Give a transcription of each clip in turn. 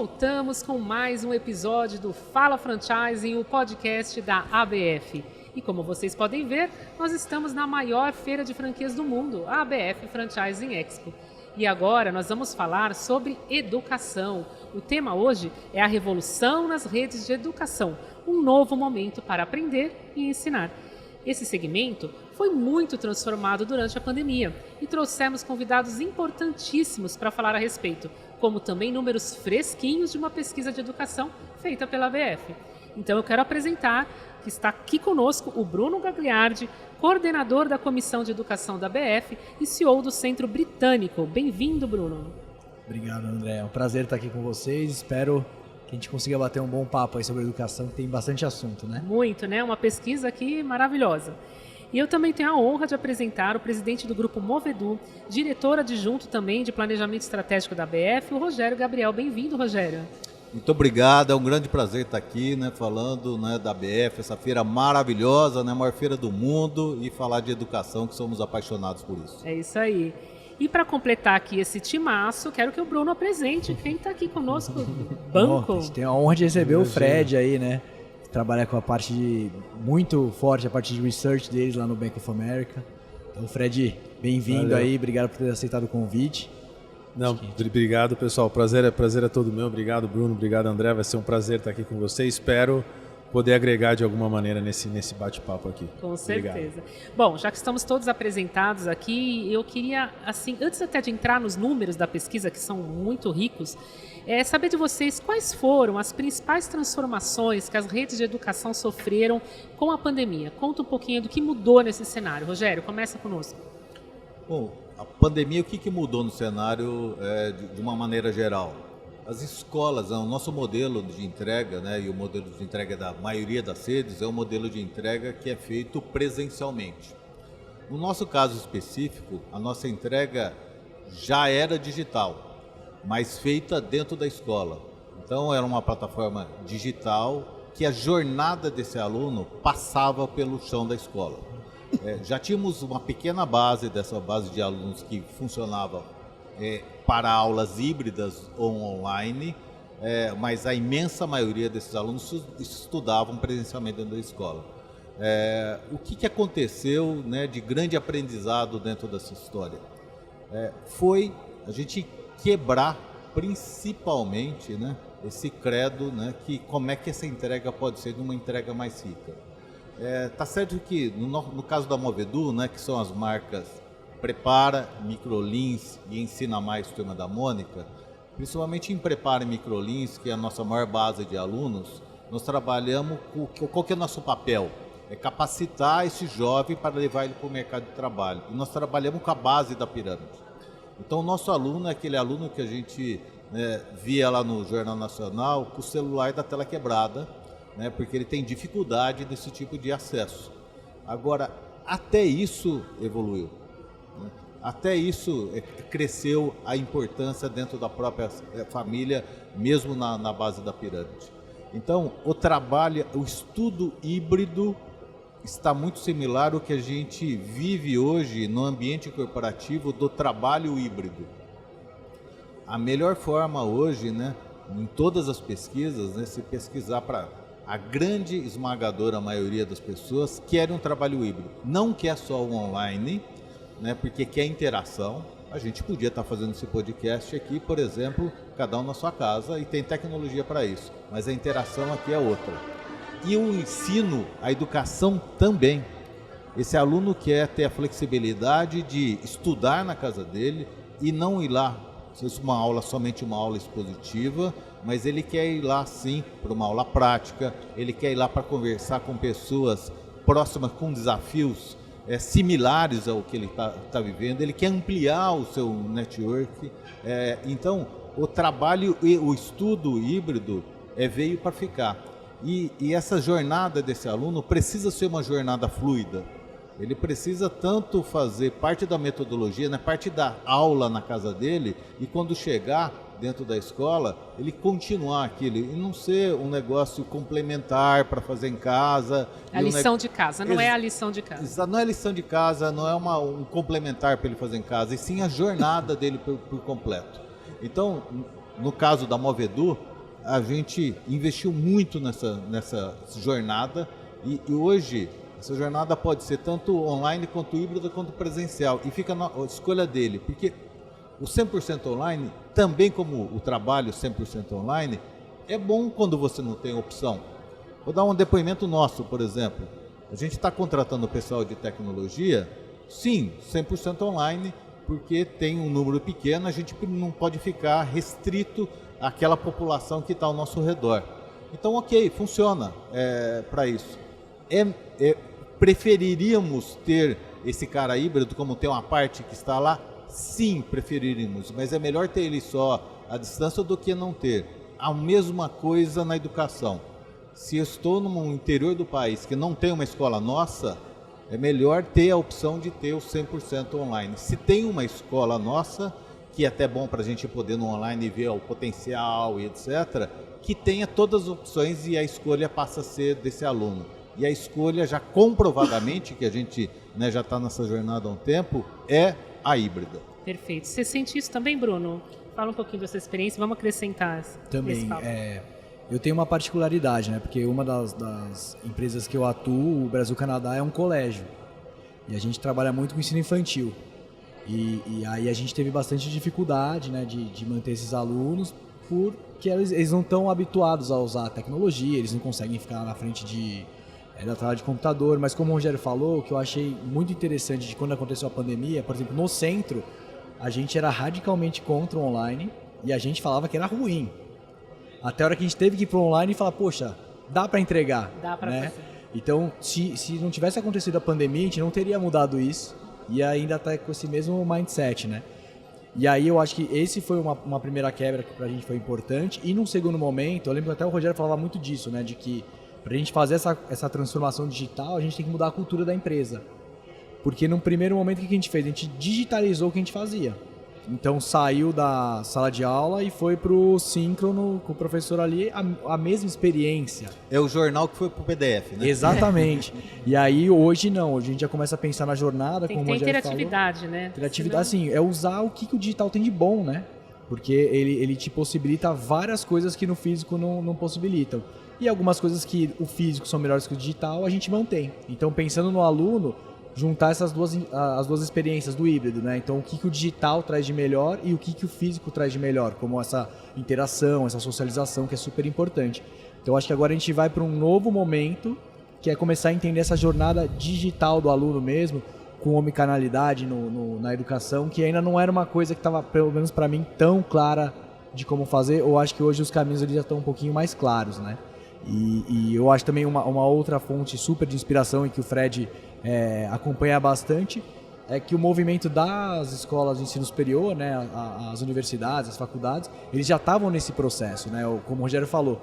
voltamos com mais um episódio do Fala Franchising, o podcast da ABF. E como vocês podem ver, nós estamos na maior feira de franquias do mundo, a ABF Franchising Expo. E agora nós vamos falar sobre educação. O tema hoje é a revolução nas redes de educação, um novo momento para aprender e ensinar. Esse segmento foi muito transformado durante a pandemia e trouxemos convidados importantíssimos para falar a respeito, como também números fresquinhos de uma pesquisa de educação feita pela ABF. Então eu quero apresentar, que está aqui conosco, o Bruno Gagliardi, coordenador da Comissão de Educação da ABF e CEO do Centro Britânico. Bem-vindo, Bruno. Obrigado, André. É um prazer estar aqui com vocês. Espero que a gente consiga bater um bom papo aí sobre educação, que tem bastante assunto, né? Muito, né? Uma pesquisa aqui maravilhosa. E eu também tenho a honra de apresentar o presidente do Grupo Movedu, diretor adjunto também de Planejamento Estratégico da ABF, o Rogério Gabriel. Bem-vindo, Rogério. Muito obrigado, é um grande prazer estar aqui, né, falando, né, da ABF, essa feira maravilhosa, né, a maior feira do mundo, e falar de educação, que somos apaixonados por isso. É isso aí. E para completar aqui esse timaço, quero que o Bruno apresente quem está aqui conosco, banco. A gente tem a honra de receber o Fred aí, né? Trabalha com a parte muito forte, a parte de research deles lá no Bank of America. Então, Fred, bem-vindo aí, obrigado por ter aceitado o convite. Não, obrigado, pessoal. Prazer é todo meu. Obrigado, Bruno. Obrigado, André. Vai ser um prazer estar aqui com você. Espero poder agregar de alguma maneira nesse bate-papo aqui. Com certeza. Bom, já que estamos todos apresentados aqui, eu queria, assim, antes até de entrar nos números da pesquisa, que são muito ricos, saber de vocês quais foram as principais transformações que as redes de educação sofreram com a pandemia. Conta um pouquinho do que mudou nesse cenário. Rogério, começa conosco. Bom, a pandemia, o que mudou no cenário de uma maneira geral? As escolas, o nosso modelo de entrega, né, e o modelo de entrega da maioria das redes é um modelo de entrega que é feito presencialmente. No nosso caso específico, a nossa entrega já era digital, mas feita dentro da escola. Então era uma plataforma digital que a jornada desse aluno passava pelo chão da escola. Já tínhamos uma pequena base dessa base de alunos que funcionava para aulas híbridas ou online, mas a imensa maioria desses alunos estudavam presencialmente dentro da escola. O que aconteceu, né, de grande aprendizado dentro dessa história? Foi a gente quebrar principalmente, né, esse credo, né, que como é que essa entrega pode ser uma entrega mais rica. Tá certo que no caso da Movedu, né, que são as marcas Prepara, Microlins e Ensina Mais, Turma da Mônica, principalmente em Prepara e Microlins, que é a nossa maior base de alunos, nós trabalhamos com qual que é o nosso papel? É capacitar esse jovem para levar ele para o mercado de trabalho. E nós trabalhamos com a base da pirâmide. Então o nosso aluno é aquele aluno que a gente, né, via lá no Jornal Nacional com o celular da tela quebrada, né, porque ele tem dificuldade desse tipo de acesso. Agora, até isso evoluiu, né? Até isso cresceu a importância dentro da própria família, mesmo na base da pirâmide. Então, o estudo híbrido está muito similar ao que a gente vive hoje no ambiente corporativo do trabalho híbrido. A melhor forma hoje, né, em todas as pesquisas, né, se pesquisar para a grande esmagadora maioria das pessoas quer um trabalho híbrido. Não quer só o online, né, porque quer interação. A gente podia estar fazendo esse podcast aqui, por exemplo, cada um na sua casa, e tem tecnologia para isso. Mas a interação aqui é outra. E o ensino, a educação também. Esse aluno quer ter a flexibilidade de estudar na casa dele e não ir lá, se fosse uma aula, somente uma aula expositiva, mas ele quer ir lá sim para uma aula prática, ele quer ir lá para conversar com pessoas próximas, com desafios similares ao que ele está vivendo, ele quer ampliar o seu network. Então, o trabalho e o estudo híbrido veio para ficar. E essa jornada desse aluno precisa ser uma jornada fluida. Ele precisa tanto fazer parte da metodologia, né, parte da aula na casa dele, e quando chegar dentro da escola, ele continuar aquilo e não ser um negócio complementar para fazer em casa. A lição de casa, não é a lição de casa. Não é a lição de casa, não é um complementar para ele fazer em casa, e sim a jornada dele por completo. Então, no caso da Movedu, a gente investiu muito nessa jornada e hoje essa jornada pode ser tanto online quanto híbrida quanto presencial e fica na escolha dele, porque o 100% online, também como o trabalho 100% online, é bom quando você não tem opção. Vou dar um depoimento nosso, por exemplo. A gente está contratando o pessoal de tecnologia, sim, 100% online, porque tem um número pequeno, a gente não pode ficar restrito àquela população que está ao nosso redor. Então, ok, funciona para isso. Preferiríamos ter esse cara híbrido, como tem uma parte que está lá? Sim, preferiríamos, mas é melhor ter ele só à distância do que não ter. A mesma coisa na educação. Se eu estou no interior do país que não tem uma escola nossa, é melhor ter a opção de ter o 100% online. Se tem uma escola nossa, que é até bom para a gente poder no online ver o potencial e etc., que tenha todas as opções e a escolha passa a ser desse aluno. E a escolha já comprovadamente, que a gente já está nessa jornada há um tempo, é a híbrida. Perfeito. Você sente isso também, Bruno? Fala um pouquinho da sua experiência, vamos acrescentar também. Eu tenho uma particularidade, né? Porque uma das empresas que eu atuo, o Brasil Canadá, é um colégio. E a gente trabalha muito com ensino infantil. E aí a gente teve bastante dificuldade, né, de manter esses alunos, porque eles não estão habituados a usar a tecnologia, eles não conseguem ficar na frente da tela de computador. Mas como o Rogério falou, o que eu achei muito interessante de quando aconteceu a pandemia, por exemplo, no centro, a gente era radicalmente contra o online e a gente falava que era ruim. Até a hora que a gente teve que ir para o online e falar, poxa, dá para entregar. Dá para né? fazer. Então, se não tivesse acontecido a pandemia, a gente não teria mudado isso e ainda está com esse mesmo mindset, né? E aí eu acho que esse foi uma primeira quebra que para a gente foi importante. E num segundo momento, eu lembro que até o Rogério falava muito disso, né? De que para a gente fazer essa transformação digital, a gente tem que mudar a cultura da empresa. Porque num primeiro momento, o que a gente fez? A gente digitalizou o que a gente fazia. Então saiu da sala de aula e foi pro síncrono com o professor ali, a mesma experiência. É o jornal que foi pro PDF, né? Exatamente. E aí hoje não, hoje a gente já começa a pensar na jornada, tem como que o ter Rogério interatividade, falou. né? Interatividade, assim, é usar o que o digital tem de bom, né? Porque ele te possibilita várias coisas que no físico não possibilitam. E algumas coisas que o físico são melhores que o digital, a gente mantém. Então, pensando no aluno, juntar as duas experiências do híbrido, né? Então, o que o digital traz de melhor e o que o físico traz de melhor, como essa interação, essa socialização, que é super importante. Então, acho que agora a gente vai para um novo momento, que é começar a entender essa jornada digital do aluno mesmo, com omnicanalidade na educação, que ainda não era uma coisa que estava, pelo menos para mim, tão clara de como fazer. Eu acho que hoje os caminhos já estão um pouquinho mais claros, né? E eu acho também uma outra fonte super de inspiração e que o Fred acompanha bastante, é que o movimento das escolas de ensino superior, né, as universidades, as faculdades, eles já estavam nesse processo, né? Como o Rogério falou,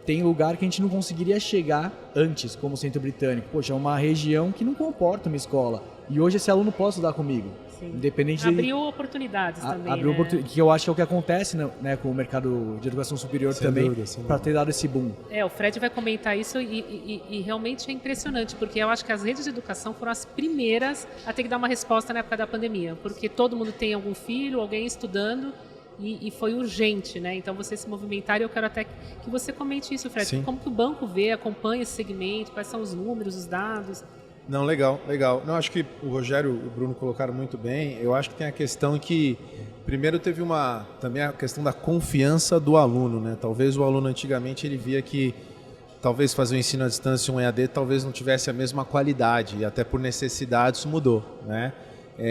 tem lugar que a gente não conseguiria chegar antes, como o Centro Britânico. Poxa, é uma região que não comporta uma escola. E hoje esse aluno pode estudar comigo. Sim. Independente abriu oportunidades também, abriu né? que eu acho que é o que acontece, né, com o mercado de educação superior Sem também, dúvida, sem para dúvida. ter dado esse boom. O Fred vai comentar isso e realmente é impressionante, porque eu acho que as redes de educação foram as primeiras a ter que dar uma resposta na época da pandemia, porque todo mundo tem algum filho, alguém estudando, e foi urgente, né? Então você se movimentar, e eu quero até que você comente isso, Fred. Sim. Como que o banco vê, acompanha esse segmento, quais são os números, os dados? Não, legal. Não, acho que o Rogério e o Bruno colocaram muito bem. Eu acho que tem a questão que, primeiro, teve também a questão da confiança do aluno, né? Talvez o aluno antigamente ele via que talvez fazer o ensino à distância, um EAD, talvez não tivesse a mesma qualidade, e até por necessidade isso mudou, né?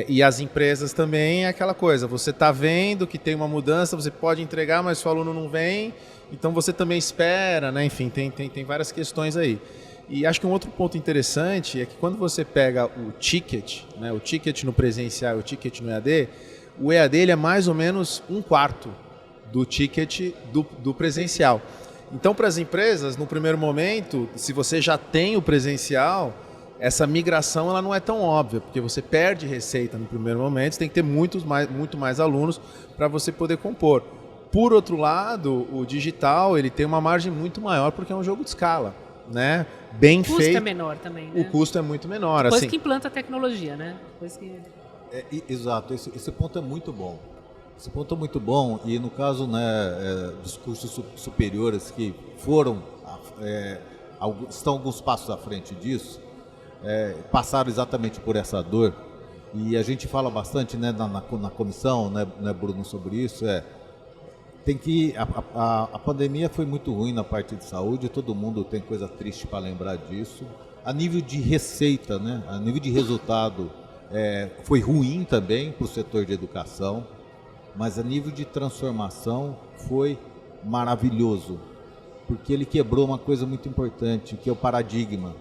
E as empresas também é aquela coisa, você está vendo que tem uma mudança, você pode entregar, mas se o aluno não vem, então você também espera, né? Enfim, tem várias questões aí. E acho que um outro ponto interessante é que quando você pega o ticket, né, o ticket no presencial e o ticket no EAD, o EAD ele é mais ou menos 1/4 do ticket do presencial. Então, para as empresas, no primeiro momento, se você já tem o presencial, essa migração ela não é tão óbvia, porque você perde receita no primeiro momento, você tem que ter muito mais alunos para você poder compor. Por outro lado, o digital ele tem uma margem muito maior porque é um jogo de escala, né? Bem feito. O custo é menor também, né? O custo é muito menor. Depois assim. que implanta a tecnologia, né? Exato, esse ponto é muito bom. Esse ponto é muito bom e no caso, né, dos cursos superiores que foram, estão alguns passos à frente disso, passaram exatamente por essa dor e a gente fala bastante, né, na comissão, né, Bruno, sobre isso, tem que a pandemia foi muito ruim na parte de saúde, todo mundo tem coisa triste para lembrar disso. A nível de receita, né, a nível de resultado, foi ruim também para o setor de educação. Mas a nível de transformação foi maravilhoso, porque ele quebrou uma coisa muito importante, que é o paradigma.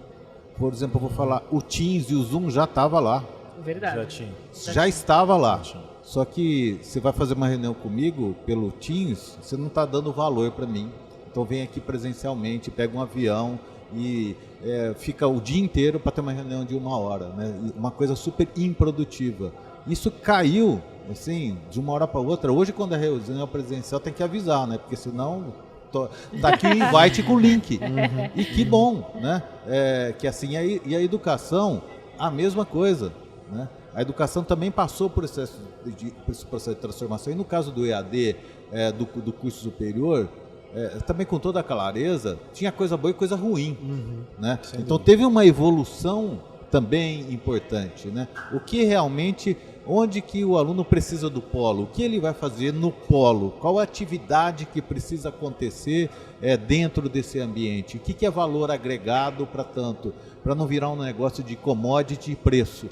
Por exemplo, eu vou falar, o Teams e o Zoom já estava lá. Verdade. Já estava lá. Só que você vai fazer uma reunião comigo pelo Teams, você não está dando valor para mim. Então vem aqui presencialmente, pega um avião e fica o dia inteiro para ter uma reunião de 1 hora, né? Uma coisa super improdutiva. Isso caiu, assim, de uma hora para outra. Hoje, quando é reunião presencial, tem que avisar, né? Porque senão tá aqui o invite com o link. E que bom, né? Que assim, e a educação, a mesma coisa, né? A educação também passou por esse processo de transformação. E no caso do EAD, do curso superior, também com toda a clareza, tinha coisa boa e coisa ruim, né? Então teve uma evolução também importante, né? O que realmente, onde que o aluno precisa do polo, o que ele vai fazer no polo, qual a atividade que precisa acontecer dentro desse ambiente, o que é valor agregado para tanto, para não virar um negócio de commodity e preço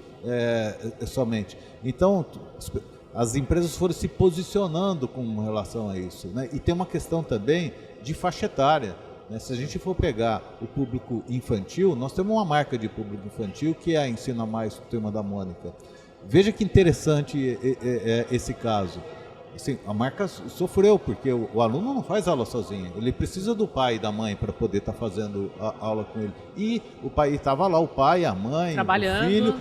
somente. Então, as empresas foram se posicionando com relação a isso, né? E tem uma questão também de faixa etária. Se a gente for pegar o público infantil, nós temos uma marca de público infantil que é a Ensina Mais, Turma da Mônica. Veja que interessante esse caso. Assim, a marca sofreu, porque o aluno não faz aula sozinho. Ele precisa do pai e da mãe para poder estar fazendo a aula com ele. E o pai estava lá, o pai, a mãe, trabalhando, o filho,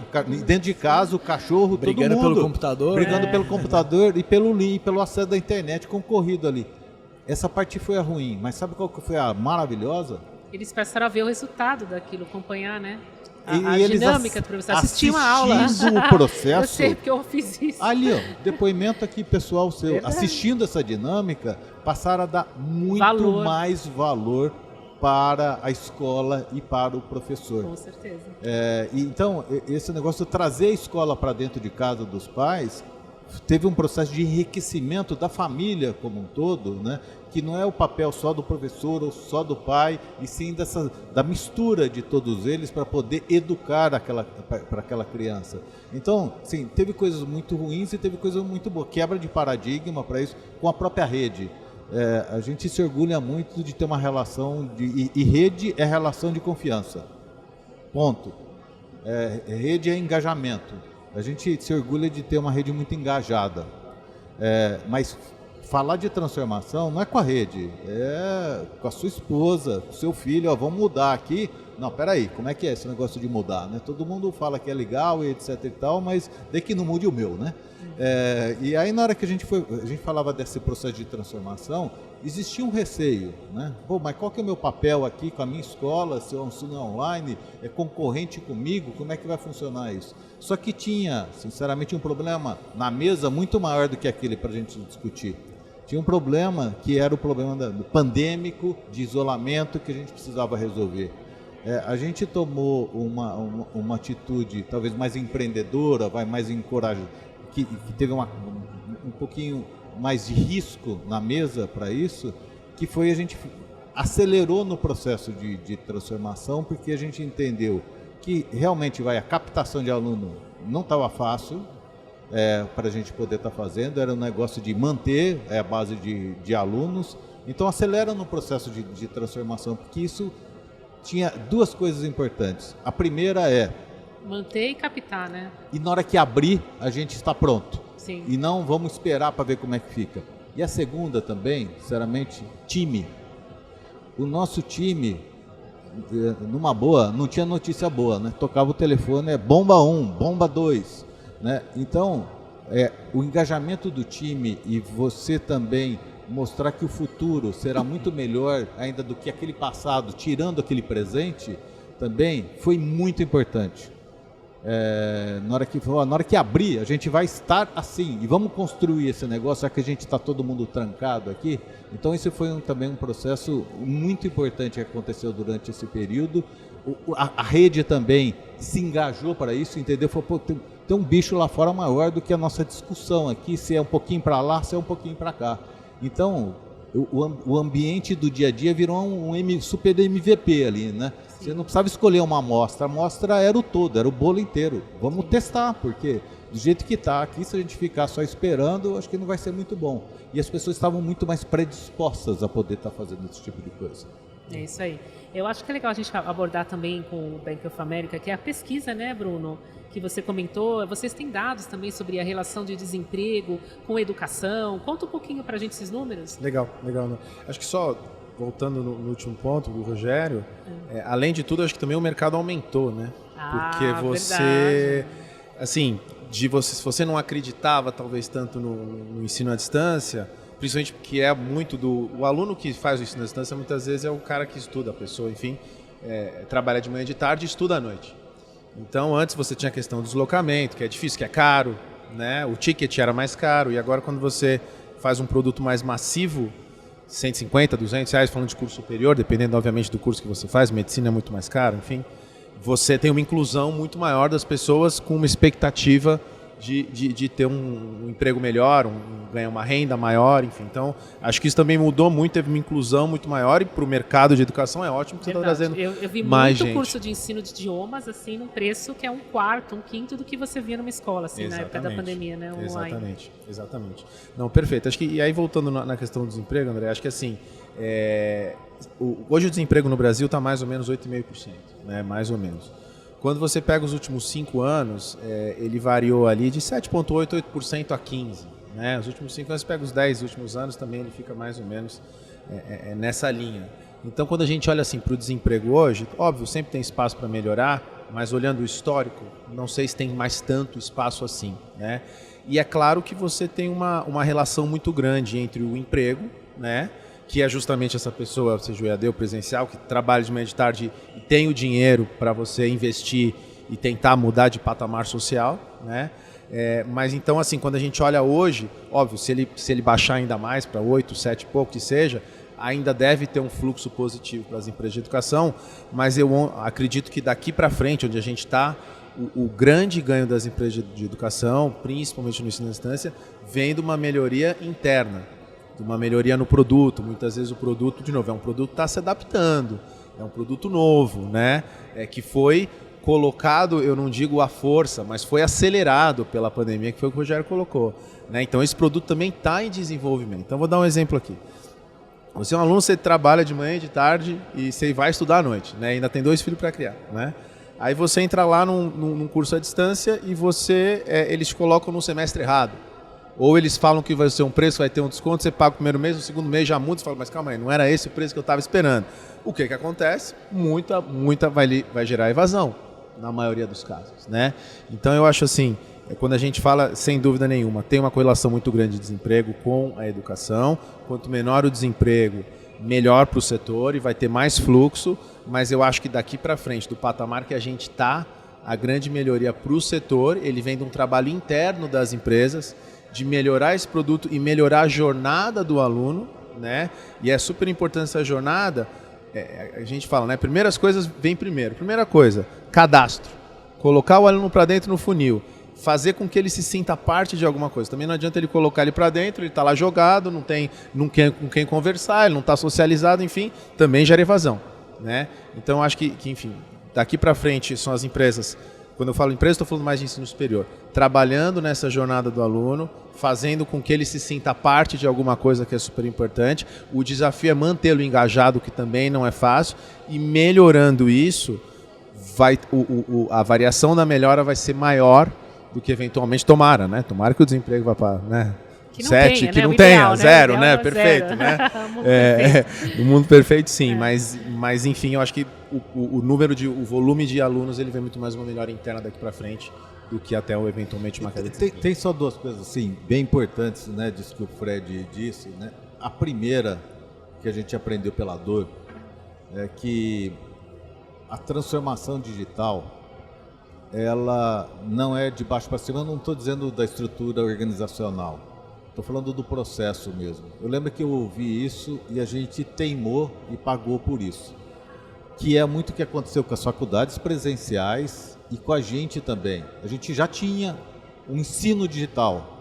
dentro de casa, o cachorro, brigando todo mundo. Pelo computador. Brigando pelo computador e pelo acesso da internet concorrido ali. Essa parte foi a ruim, mas sabe qual que foi a maravilhosa? Eles passaram a ver o resultado daquilo, acompanhar, né? E eles dinâmica do professor, assistir uma aula. Assistindo o processo. Eu sei porque eu fiz isso. Ali, ó, depoimento aqui pessoal seu. Verdade. Assistindo essa dinâmica, passaram a dar muito mais valor para a escola e para o professor. Com certeza. Então, esse negócio de trazer a escola para dentro de casa dos pais teve um processo de enriquecimento da família como um todo, né? Que não é o papel só do professor ou só do pai, e sim da mistura de todos eles para poder educar para aquela criança. Então, sim, teve coisas muito ruins e teve coisas muito boas. Quebra de paradigma para isso com a própria rede. A gente se orgulha muito de ter uma relação, e rede é relação de confiança. Ponto. Rede é engajamento. A gente se orgulha de ter uma rede muito engajada, mas falar de transformação não é com a rede, é com a sua esposa, com o seu filho, vamos mudar aqui. Não, peraí, como é que é esse negócio de mudar, né? Todo mundo fala que é legal e etc e tal, mas de que não mude o meu, né? E aí na hora que a gente falava desse processo de transformação, existia um receio, né? Pô, mas qual que é o meu papel aqui com a minha escola, se eu ensino online, é concorrente comigo, como é que vai funcionar isso? Só que tinha, sinceramente, um problema na mesa muito maior do que aquele para a gente discutir. Tinha um problema que era o problema do pandêmico, de isolamento, que a gente precisava resolver. A gente tomou uma atitude talvez mais empreendedora, mais encorajada, que teve um pouquinho mais de risco na mesa para isso, que foi a gente acelerou no processo de transformação, porque a gente entendeu que realmente a captação de aluno não estava fácil para a gente poder estar fazendo, era um negócio de manter a base de alunos, então acelera no processo de transformação, porque isso tinha duas coisas importantes. A primeira é manter e captar, né? E na hora que abrir, a gente está pronto. Sim. E não vamos esperar para ver como é que fica. E a segunda também, sinceramente, time. O nosso time, numa boa, não tinha notícia boa, né? Tocava o telefone, bomba 1, bomba 2, né? Então, o engajamento do time e você também mostrar que o futuro será muito melhor ainda do que aquele passado, tirando aquele presente, também foi muito importante. na hora que abrir, a gente vai estar assim, e vamos construir esse negócio, já que a gente está todo mundo trancado aqui. Então esse foi também um processo muito importante que aconteceu durante esse período. A rede também se engajou para isso, entendeu? Falou, pô, tem um bicho lá fora maior do que a nossa discussão aqui, se é um pouquinho para lá, se é um pouquinho para cá. Então, o ambiente do dia a dia virou um super MVP ali, né? Sim. Você não precisava escolher uma amostra, a amostra era o todo, era o bolo inteiro. Vamos testar, porque do jeito que está aqui, se a gente ficar só esperando, acho que não vai ser muito bom. E as pessoas estavam muito mais predispostas a poder estar fazendo esse tipo de coisa. É isso aí. Eu acho que é legal a gente abordar também com o Bank of America, que é a pesquisa, né, Bruno, que você comentou. Vocês têm dados também sobre a relação de desemprego com educação. Conta um pouquinho para a gente esses números. Legal. Né? Acho que só voltando no último ponto do Rogério, além de tudo, acho que também o mercado aumentou, né? Porque você, verdade. Assim, se você não acreditava talvez tanto no ensino à distância, principalmente porque é muito o aluno que faz o ensino à distância, muitas vezes é o cara que estuda, a pessoa, enfim, trabalha de manhã e de tarde e estuda à noite. Então, antes você tinha a questão do deslocamento, que é difícil, que é caro, né? O ticket era mais caro, e agora quando você faz um produto mais massivo, 150, 200 reais, falando de curso superior, dependendo, obviamente, do curso que você faz, medicina é muito mais caro, enfim, você tem uma inclusão muito maior das pessoas com uma expectativa de ter um emprego melhor, ganhar uma renda maior, enfim. Então, acho que isso também mudou muito, teve uma inclusão muito maior, e para o mercado de educação é ótimo que você está trazendo mais gente. Eu vi muito curso de ensino de idiomas, assim, num preço que é um quarto, um quinto do que você via numa escola, assim, na época da pandemia, né? Online. Exatamente. Não, perfeito. Acho que, e aí, voltando na questão do desemprego, André, acho que assim, hoje o desemprego no Brasil está mais ou menos 8,5%, né? Mais ou menos. Quando você pega os últimos 5 anos, ele variou ali de 7,8%, 8% a 15%. Né? Os últimos 5 anos, você pega os 10 últimos anos, também ele fica mais ou menos nessa linha. Então, quando a gente olha assim, para o desemprego hoje, óbvio, sempre tem espaço para melhorar, mas olhando o histórico, não sei se tem mais tanto espaço assim. Né? E é claro que você tem uma relação muito grande entre o emprego, né? Que é justamente essa pessoa, seja o EAD ou presencial, que trabalha de manhã e de tarde e tem o dinheiro para você investir e tentar mudar de patamar social, né? Mas então, assim, quando a gente olha hoje, óbvio, se ele baixar ainda mais para 8, 7 e pouco que seja, ainda deve ter um fluxo positivo para as empresas de educação, mas eu acredito que daqui para frente, onde a gente está, o grande ganho das empresas de educação, principalmente no ensino à distância, vem de uma melhoria interna, de uma melhoria no produto. Muitas vezes o produto, de novo, é um produto que está se adaptando, é um produto novo, né? Que foi colocado, eu não digo à força, mas foi acelerado pela pandemia, que foi o que o Rogério colocou. Né? Então esse produto também está em desenvolvimento. Então vou dar um exemplo aqui. Você é um aluno, você trabalha de manhã e de tarde e você vai estudar à noite, né? Ainda tem 2 filhos para criar, né? Aí você entra lá num curso à distância e eles te colocam no semestre errado. Ou eles falam que vai ser um preço, vai ter um desconto, você paga o primeiro mês, o segundo mês já muda, você fala, mas calma aí, não era esse o preço que eu estava esperando. O que acontece? Muita vai gerar evasão, na maioria dos casos, né? Então eu acho assim, quando a gente fala, sem dúvida nenhuma, tem uma correlação muito grande de desemprego com a educação. Quanto menor o desemprego, melhor para o setor e vai ter mais fluxo, mas eu acho que daqui para frente, do patamar que a gente está, a grande melhoria para o setor, ele vem de um trabalho interno das empresas, de melhorar esse produto e melhorar a jornada do aluno, né? E é super importante essa jornada. A gente fala, né? Primeiras coisas vem primeiro. Primeira coisa, cadastro. Colocar o aluno para dentro no funil. Fazer com que ele se sinta parte de alguma coisa. Também não adianta ele colocar ele para dentro, ele está lá jogado, não tem com quem conversar, ele não está socializado, enfim, também gera evasão, né? Então, acho que enfim, daqui para frente são as empresas. Quando eu falo empresa, estou falando mais de ensino superior. Trabalhando nessa jornada do aluno, fazendo com que ele se sinta parte de alguma coisa que é super importante. O desafio é mantê-lo engajado, que também não é fácil. E melhorando isso, a variação da melhora vai ser maior do que eventualmente tomara, né? Tomara que o desemprego vá para... Né? Que não 7, tenha, que né? não tenha, 0, ideal né? É Perfeito, 0. né? Perfeito. O mundo perfeito, sim, mas enfim, eu acho que o volume de alunos, ele vem muito mais uma melhora interna daqui para frente do que até eventualmente uma queda de desempenho. Tem só 2 coisas assim, bem importantes, né, disso que o Fred disse, né? A primeira, que a gente aprendeu pela dor, é que a transformação digital, ela não é de baixo para cima. Eu não estou dizendo da estrutura organizacional, estou falando do processo mesmo. Eu lembro que eu ouvi isso e a gente teimou e pagou por isso, que é muito o que aconteceu com as faculdades presenciais e com a gente também. A gente já tinha um ensino digital,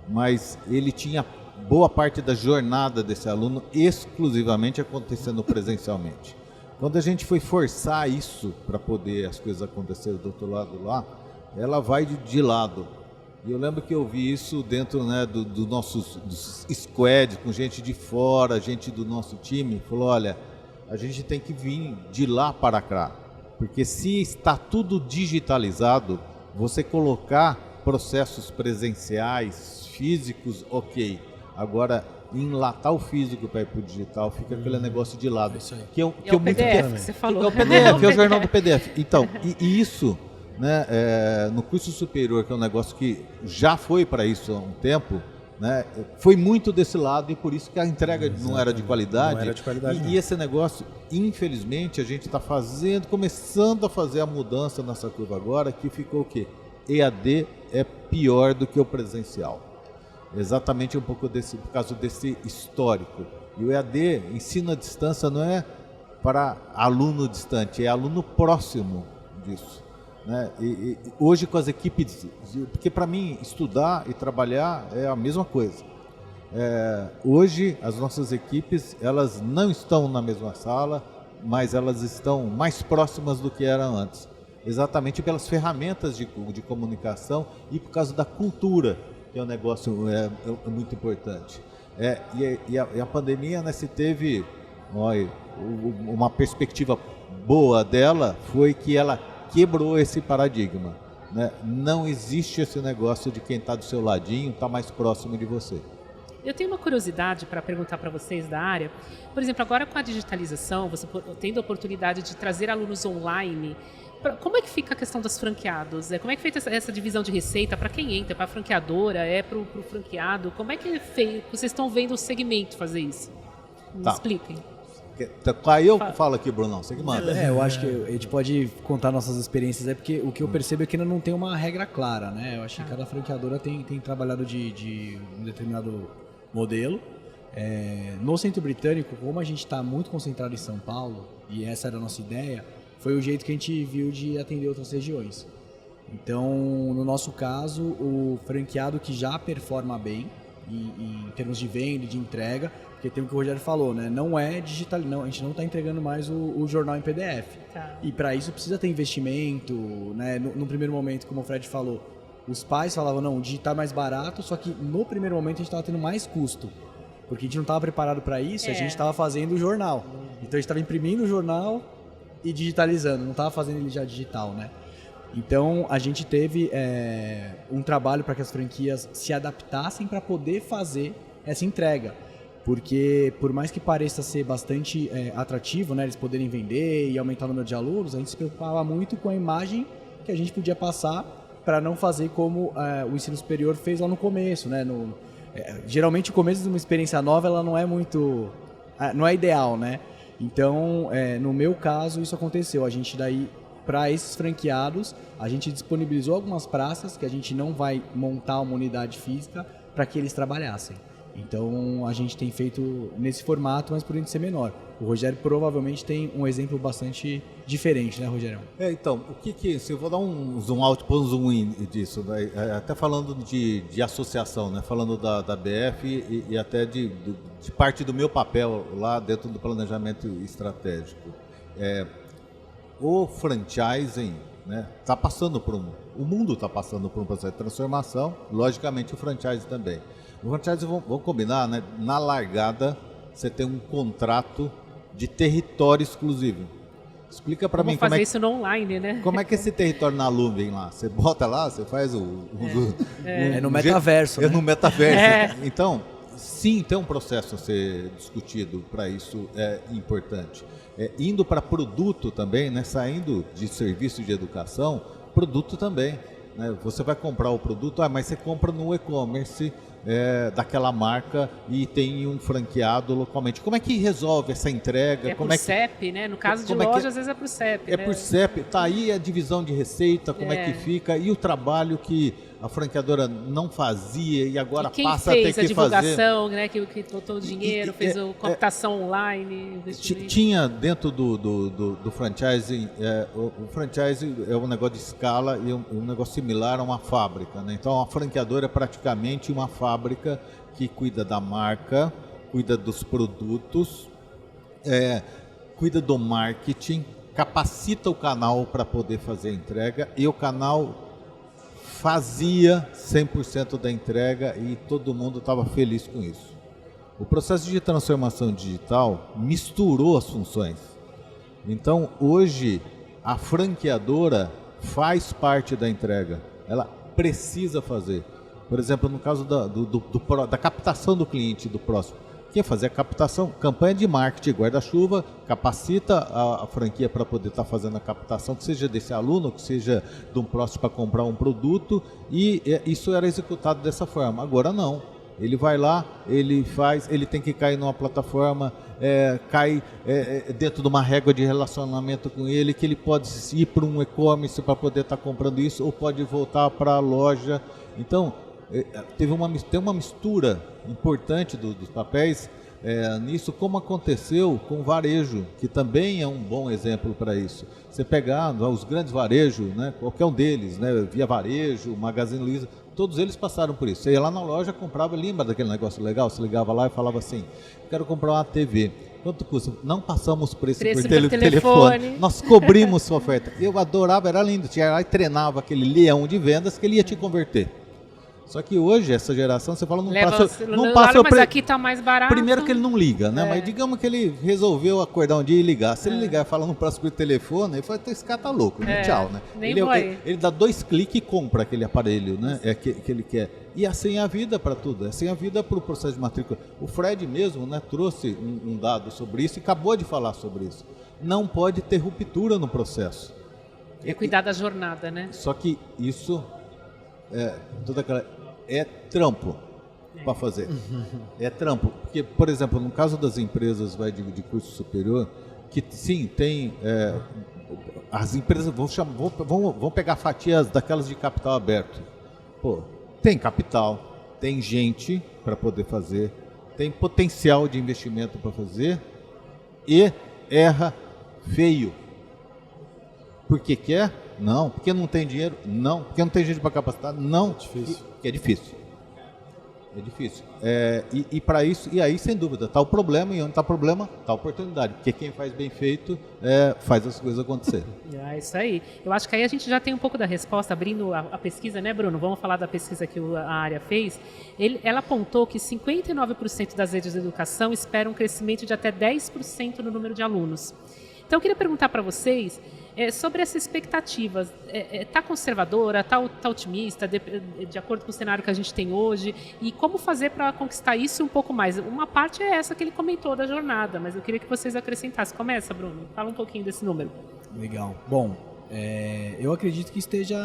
mas ele tinha boa parte da jornada desse aluno exclusivamente acontecendo presencialmente. Quando a gente foi forçar isso para poder as coisas acontecerem do outro lado lá, ela vai de lado. E eu lembro que eu vi isso dentro, né, do nossos squad, com gente de fora, gente do nosso time, falou, olha, a gente tem que vir de lá para cá, porque se está tudo digitalizado, você colocar processos presenciais, físicos, ok. Agora, enlatar o físico para ir para o digital, fica aquele negócio de lado. Que é o PDF que você falou. É o PDF, é o jornal do PDF. Então, e isso, né, no curso superior, que é um negócio que já foi para isso há um tempo, né, foi muito desse lado e por isso que a entrega não era de qualidade. Não era de qualidade, e esse negócio, infelizmente, a gente está começando a fazer a mudança nessa curva agora, que ficou o quê? EAD é pior do que o presencial. Exatamente por causa desse histórico. E o EAD, ensino à distância, não é para aluno distante, é aluno próximo disso. Né? E hoje com as equipes, porque para mim estudar e trabalhar é a mesma coisa. Hoje as nossas equipes, elas não estão na mesma sala, mas elas estão mais próximas do que eram antes. Exatamente pelas ferramentas de comunicação e por causa da cultura, que é um negócio muito importante. E a pandemia, né, se teve uma perspectiva boa dela, foi que ela quebrou esse paradigma. Né? Não existe esse negócio de quem está do seu ladinho, está mais próximo de você. Eu tenho uma curiosidade para perguntar para vocês da área. Por exemplo, agora com a digitalização, você tendo a oportunidade de trazer alunos online, como é que fica a questão dos franqueados? Como é que é feita essa divisão de receita? Para quem entra? Para a franqueadora? Para o franqueado? Como é que vocês estão vendo o segmento fazer isso? Me expliquem. Aí eu falo aqui, Brunão, você que manda. Eu acho que a gente pode contar nossas experiências, porque o que eu percebo é que ainda não tem uma regra clara, né? Eu acho que cada franqueadora tem trabalhado de um determinado modelo. No Centro Britânico, como a gente está muito concentrado em São Paulo, e essa era a nossa ideia, foi o jeito que a gente viu de atender outras regiões. Então, no nosso caso, o franqueado que já performa bem, em termos de venda e de entrega, porque tem o que o Rogério falou, né? Não é digital, não, a gente não está entregando mais o jornal em PDF. Tá. E para isso precisa ter investimento, né? No primeiro momento, como o Fred falou, os pais falavam, não, o digital é mais barato, só que no primeiro momento a gente estava tendo mais custo. Porque a gente não estava preparado para isso, a gente estava fazendo o jornal. Então a gente estava imprimindo o jornal e digitalizando, não estava fazendo ele já digital, né? Então a gente teve um trabalho para que as franquias se adaptassem para poder fazer essa entrega. Porque por mais que pareça ser bastante atrativo, né, eles poderem vender e aumentar o número de alunos, a gente se preocupava muito com a imagem que a gente podia passar para não fazer como o ensino superior fez lá no começo, né? Geralmente o começo de uma experiência nova ela não é muito, não é ideal, né? Então, no meu caso, isso aconteceu. A gente daí, para esses franqueados, a gente disponibilizou algumas praças que a gente não vai montar uma unidade física para que eles trabalhassem. Então, a gente tem feito nesse formato, mas por ser menor. O Rogério provavelmente tem um exemplo bastante diferente, né, Rogério? Então, se eu vou dar um zoom out, pôr um zoom in disso, né? Até falando de associação, né? Falando da BF e até de parte do meu papel lá dentro do planejamento estratégico. O franchising, né, tá passando o mundo está passando por um processo de transformação, logicamente o franchise também. O franchise, vamos combinar, né? Na largada, você tem um contrato de território exclusivo. Explica para mim como fazer isso no online, né? Como é que é esse território na nuvem lá? Você bota lá, você faz no metaverso. No metaverso. Então, sim, tem um processo a ser discutido, para isso é importante. Indo para produto também, né? Saindo de serviço de educação, produto também. Né? Você vai comprar o produto, mas você compra no e-commerce daquela marca e tem um franqueado localmente. Como é que resolve essa entrega? Por CEP, né? No caso de loja, às vezes é por CEP. É por CEP. Tá aí a divisão de receita, como é que fica, e o trabalho que a franqueadora não fazia e agora passa a ter que fazer. Quem fez a divulgação, né? Que botou o dinheiro, fez a computação online, investimento. Tinha dentro do franchising, o franchising é um negócio de escala e um negócio similar a uma fábrica, né? Então a franqueadora é praticamente uma fábrica que cuida da marca, cuida dos produtos, cuida do marketing, capacita o canal para poder fazer a entrega, e o canal fazia 100% da entrega e todo mundo estava feliz com isso. O processo de transformação digital misturou as funções. Então, hoje, a franqueadora faz parte da entrega. Ela precisa fazer. Por exemplo, no caso da captação do cliente, do próximo. Quem fazer a captação, campanha de marketing, guarda-chuva, capacita a franquia para poder estar fazendo a captação, que seja desse aluno, que seja de um próximo para comprar um produto, e isso era executado dessa forma. Agora não. Ele vai lá, ele tem que cair numa plataforma, cai dentro de uma régua de relacionamento com ele, que ele pode ir para um e-commerce para poder estar comprando isso, ou pode voltar para a loja. Então, tem uma mistura importante dos papéis nisso, como aconteceu com o varejo, que também é um bom exemplo para isso. Você pegar os grandes varejos, né, qualquer um deles, né, Via Varejo, Magazine Luiza, todos eles passaram por isso. Você ia lá na loja, comprava, lembra daquele negócio legal? Você ligava lá e falava assim, quero comprar uma TV. Quanto custa? Não passamos preço por telefone. Nós cobrimos sua oferta. Eu adorava, era lindo. Tinha lá e treinava aquele leão de vendas que ele ia te converter. Só que hoje, essa geração, você fala, não passa mas aqui está mais barato. Primeiro que ele não liga, né? Mas digamos que ele resolveu acordar um dia e ligar. Se ele ligar e falar no próximo telefone, ele fala, esse cara tá louco, né? Tchau, né? Ele dá 2 cliques e compra aquele aparelho, né? Que ele quer. E assim é a vida para tudo, assim é a vida para o processo de matrícula. O Fred mesmo, né, trouxe um dado sobre isso e acabou de falar sobre isso. Não pode ter ruptura no processo. Cuidar da jornada, né? Só que isso... trampo para fazer. É trampo. Porque, por exemplo, no caso das empresas de curso superior, que sim, tem... as empresas vão pegar fatias daquelas de capital aberto. Pô, tem capital, tem gente para poder fazer, tem potencial de investimento para fazer e erra feio. Por que quer? Não. Porque não tem dinheiro? Não. Porque não tem gente para capacitar? Não. É difícil. É difícil. É difícil. E para isso, e aí sem dúvida, está o problema, e onde está o problema, está a oportunidade. Porque quem faz bem feito faz as coisas acontecerem. É isso aí. Eu acho que aí a gente já tem um pouco da resposta, abrindo a pesquisa, né, Bruno? Vamos falar da pesquisa que a área fez. Ela apontou que 59% das redes de educação esperam um crescimento de até 10% no número de alunos. Então, eu queria perguntar para vocês sobre essas expectativas. Está conservadora, está otimista, de acordo com o cenário que a gente tem hoje? E como fazer para conquistar isso um pouco mais? Uma parte é essa que ele comentou da jornada, mas eu queria que vocês acrescentassem. Começa, Bruno. Fala um pouquinho desse número. Legal. Bom, eu acredito que esteja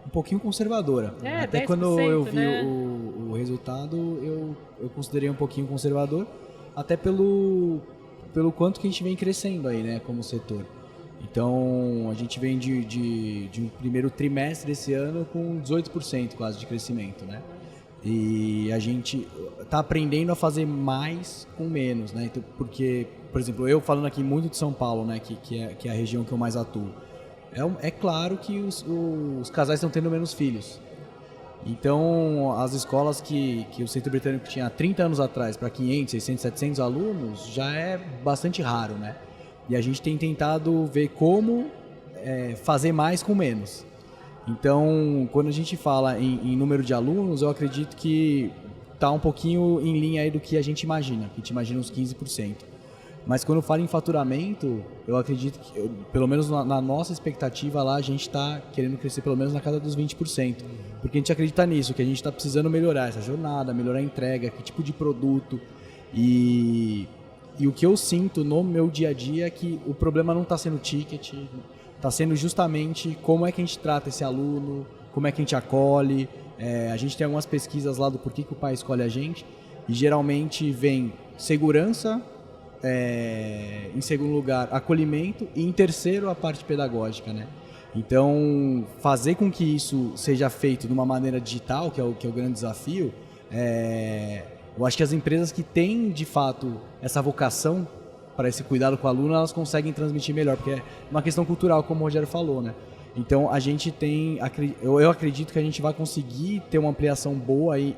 um pouquinho conservadora. Até 10%, quando eu vi, né, o resultado, eu considerei um pouquinho conservador, até pelo quanto que a gente vem crescendo aí, né, como setor. Então, a gente vem de um primeiro trimestre desse ano com 18% quase de crescimento, né? E a gente está aprendendo a fazer mais com menos, né? Então, porque, por exemplo, eu falando aqui muito de São Paulo, né, que é a região que eu mais atuo, é claro que os casais estão tendo menos filhos. Então, as escolas que o Centro Britânico tinha 30 anos atrás para 500, 600, 700 alunos, já é bastante raro, né? E a gente tem tentado ver como fazer mais com menos. Então, quando a gente fala em número de alunos, eu acredito que está um pouquinho em linha aí do que a gente imagina. A gente imagina uns 15%. Mas quando fala em faturamento, eu acredito que, pelo menos na nossa expectativa lá, a gente está querendo crescer pelo menos na casa dos 20%. Porque a gente acredita nisso, que a gente está precisando melhorar essa jornada, melhorar a entrega, que tipo de produto. E o que eu sinto no meu dia a dia é que o problema não está sendo ticket, está sendo justamente como é que a gente trata esse aluno, como é que a gente acolhe, A gente tem algumas pesquisas lá do porquê que o pai escolhe a gente, e geralmente vem segurança, em segundo lugar, acolhimento, e em terceiro, a parte pedagógica, né? Então, fazer com que isso seja feito de uma maneira digital, que é o grande desafio, eu acho que as empresas que têm, de fato, essa vocação para esse cuidado com o aluno, elas conseguem transmitir melhor, porque é uma questão cultural, como o Rogério falou, né? Então, a gente tem, eu acredito que a gente vai conseguir ter uma ampliação boa aí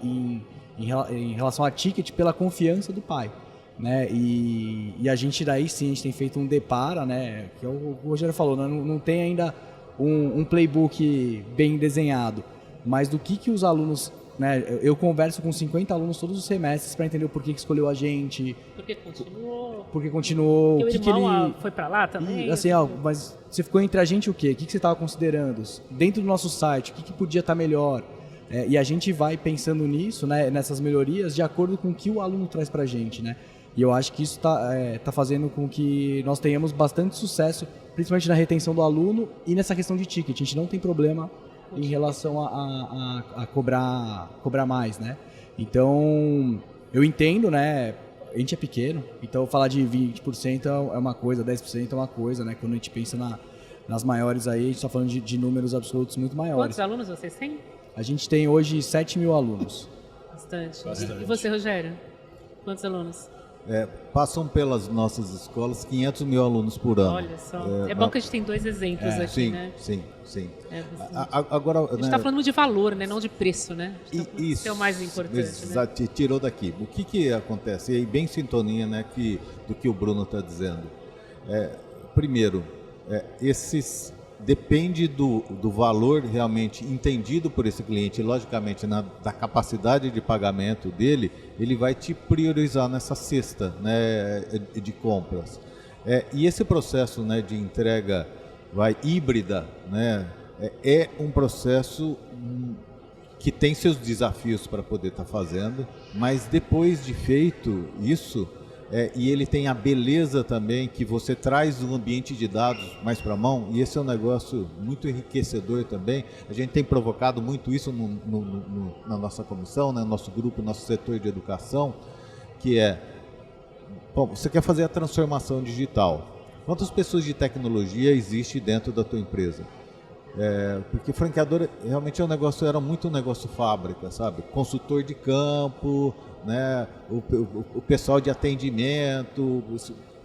em relação a ticket pela confiança do pai, né? E a gente daí sim, a gente tem feito um depara, né? Que o Rogério falou, né? Não tem ainda um playbook bem desenhado, mas do que os alunos, né? Eu converso com 50 alunos todos os semestres para entender o porquê que escolheu a gente. Porque continuou. Porque o irmão foi para lá também? E, assim, mas você ficou entre a gente o quê? O que você estava considerando? Dentro do nosso site, o que podia estar melhor? E a gente vai pensando nisso, né? Nessas melhorias, de acordo com o que o aluno traz para a gente, né? E eu acho que isso tá fazendo com que nós tenhamos bastante sucesso, principalmente na retenção do aluno e nessa questão de ticket. A gente não tem problema em relação a cobrar mais, né? Então, eu entendo, né? A gente é pequeno, então falar de 20% é uma coisa, 10% é uma coisa, né? Quando a gente pensa nas maiores aí, a gente está falando de números absolutos muito maiores. Quantos alunos vocês têm? A gente tem hoje 7 mil alunos. Bastante. E você, Rogério? Quantos alunos? Passam pelas nossas escolas 500 mil alunos por ano. Olha só. É bom que a gente tem dois exemplos aqui, sim, né? Sim. Agora, a gente está falando de valor, né? Não de preço, né? Isso é o mais importante, né? Tirou daqui. O que acontece? E aí, bem em sintonia, né, do que o Bruno está dizendo. Primeiro, depende do valor realmente entendido por esse cliente, e logicamente da capacidade de pagamento dele, ele vai te priorizar nessa cesta, né, de compras. E esse processo, né, de entrega híbrida, né, é um processo que tem seus desafios para poder estar fazendo, mas depois de feito isso, e ele tem a beleza também que você traz um ambiente de dados mais para a mão, e esse é um negócio muito enriquecedor também. A gente tem provocado muito isso na nossa comissão, no nosso grupo, no nosso setor de educação, que você quer fazer a transformação digital. Quantas pessoas de tecnologia existem dentro da tua empresa? Porque franqueador realmente era muito um negócio fábrica, sabe? Consultor de campo, né? O pessoal de atendimento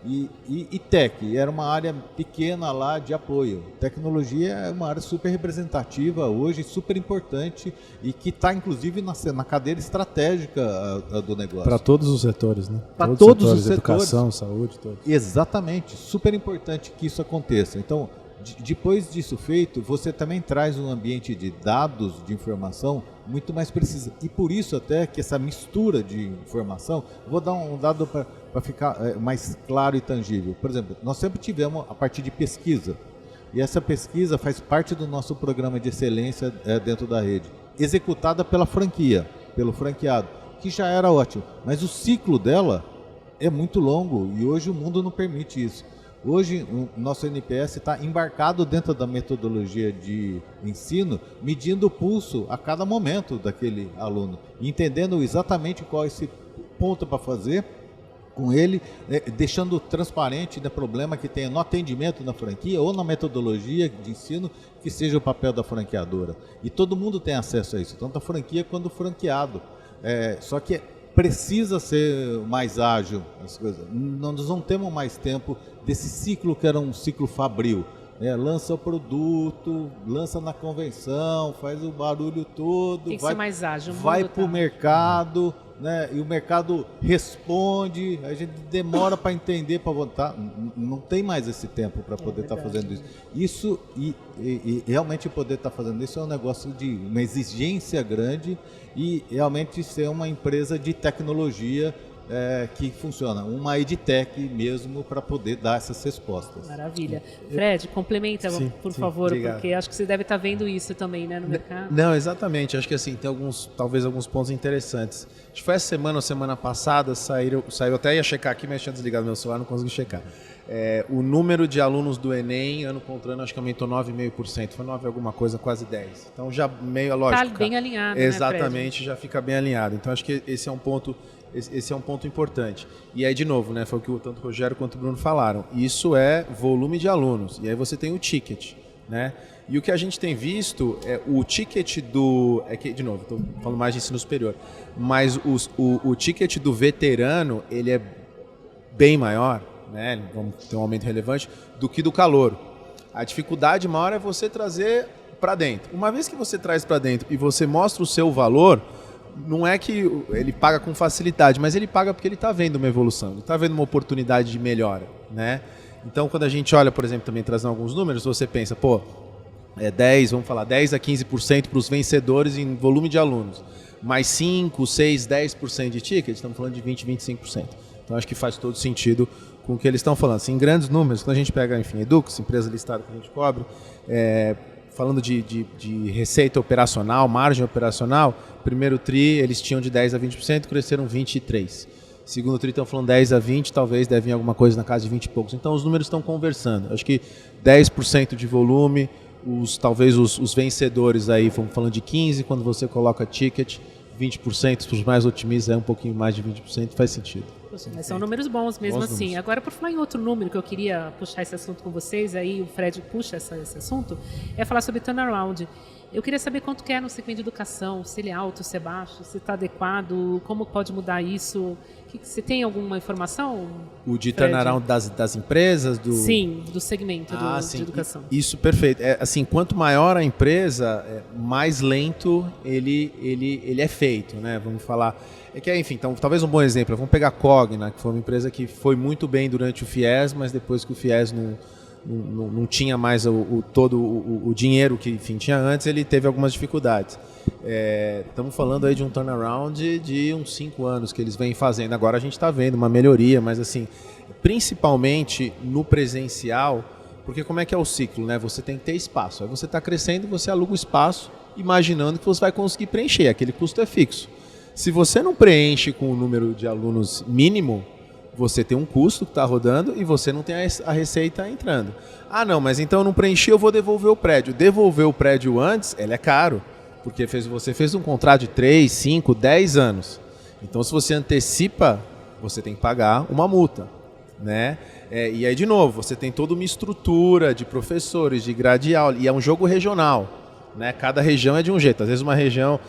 e tech, era uma área pequena lá de apoio. Tecnologia é uma área super representativa hoje, super importante e que está inclusive na cadeira estratégica do negócio. Para todos os setores, né? Para todos os setores. Educação, saúde, todos. Exatamente, super importante que isso aconteça. Então, depois disso feito, você também traz um ambiente de dados, de informação muito mais preciso. E por isso até que essa mistura de informação, vou dar um dado para ficar mais claro e tangível. Por exemplo, nós sempre tivemos a partir de pesquisa. E essa pesquisa faz parte do nosso programa de excelência dentro da rede, executada pela franquia, pelo franqueado, que já era ótimo. Mas o ciclo dela é muito longo e hoje o mundo não permite isso. Hoje, o nosso NPS está embarcado dentro da metodologia de ensino, medindo o pulso a cada momento daquele aluno, entendendo exatamente qual é esse ponto para fazer com ele, deixando transparente o problema que tenha no atendimento na franquia ou na metodologia de ensino, que seja o papel da franqueadora. E todo mundo tem acesso a isso, tanto a franquia quanto o franqueado. Só que precisa ser mais ágil as coisas. Nós não temos mais tempo desse ciclo que era um ciclo fabril. Lança o produto, lança na convenção, faz o barulho todo, tem que ser mais ágil, vai para o mercado, né? E o mercado responde, a gente demora para entender, para votar. Não tem mais esse tempo para poder estar fazendo isso. Isso e realmente poder estar fazendo isso é um negócio de uma exigência grande e realmente ser uma empresa de tecnologia que funciona, uma edtech mesmo para poder dar essas respostas. Maravilha. Fred, complementa, por favor, obrigado. Porque acho que você deve estar vendo isso também, né, no mercado. Não, exatamente. Acho que assim, tem talvez alguns pontos interessantes. Acho que foi essa semana ou semana passada, saiu até ia checar aqui, mas tinha desligado meu celular, não consegui checar. o número de alunos do Enem, ano contra ano, acho que aumentou 9,5%. Foi 9 alguma coisa, quase 10%. Então já meio lógico. Está bem alinhado, exatamente, né, já fica bem alinhado. Então acho que esse é um ponto importante. E aí, de novo, né, foi o que tanto o Rogério quanto o Bruno falaram. Isso é volume de alunos. E aí você tem o ticket, né? E o que a gente tem visto é o ticket do... É que, de novo, estou falando mais de ensino superior. Mas o ticket do veterano, ele é bem maior, né? Vamos ter um aumento relevante, do que do calouro. A dificuldade maior é você trazer para dentro. Uma vez que você traz para dentro e você mostra o seu valor, não é que ele paga com facilidade, mas ele paga porque ele está vendo uma evolução, ele está vendo uma oportunidade de melhora, né? Então, quando a gente olha, por exemplo, também trazendo alguns números, você pensa, vamos falar 10 a 15% para os vencedores em volume de alunos, mais 5, 6, 10% de ticket, estamos falando de 20, 25%. Então, acho que faz todo sentido com o que eles estão falando. Assim, em grandes números, quando a gente pega, enfim, Edux, empresa listada que a gente cobre, falando de receita operacional, margem operacional, primeiro TRI eles tinham de 10 a 20%, cresceram 23%. Segundo TRI estão falando 10 a 20%, talvez deve vir alguma coisa na casa de 20 e poucos. Então os números estão conversando. Acho que 10% de volume, talvez os vencedores aí, vamos falando de 15%, quando você coloca ticket, 20%, para os mais otimistas é um pouquinho mais de 20%, faz sentido. Poxa, mas são números bons mesmo bons assim. Números. Agora, por falar em outro número que eu queria puxar esse assunto com vocês, aí o Fred puxa esse assunto, é falar sobre turnaround. Eu queria saber quanto que é no segmento de educação, se ele é alto, se é baixo, se está adequado, como pode mudar isso. Você tem alguma informação? O de Fred? turnaround das empresas? Sim, do segmento sim. de educação. Isso, perfeito. Assim, quanto maior a empresa, mais lento ele é feito, né? Vamos falar... enfim, então, talvez um bom exemplo. Vamos pegar a Cogna, que foi uma empresa que foi muito bem durante o FIES, mas depois que o FIES não tinha mais todo o dinheiro que, enfim, tinha antes, ele teve algumas dificuldades. Estamos falando aí de um turnaround de uns 5 anos que eles vêm fazendo. Agora a gente está vendo uma melhoria, mas assim, principalmente no presencial, porque como é que é o ciclo, né? Você tem que ter espaço. Aí você está crescendo, você aluga o espaço, imaginando que você vai conseguir preencher. Aquele custo é fixo. Se você não preenche com o número de alunos mínimo, você tem um custo que está rodando e você não tem a receita entrando. Ah, não, mas então eu não preenchi, eu vou devolver o prédio. Devolver o prédio antes, ele é caro, porque você fez um contrato de 3, 5, 10 anos. Então, se você antecipa, você tem que pagar uma multa, né? E aí, de novo, você tem toda uma estrutura de professores, de grade aula, e é um jogo regional, né? Cada região é de um jeito. Às vezes uma região...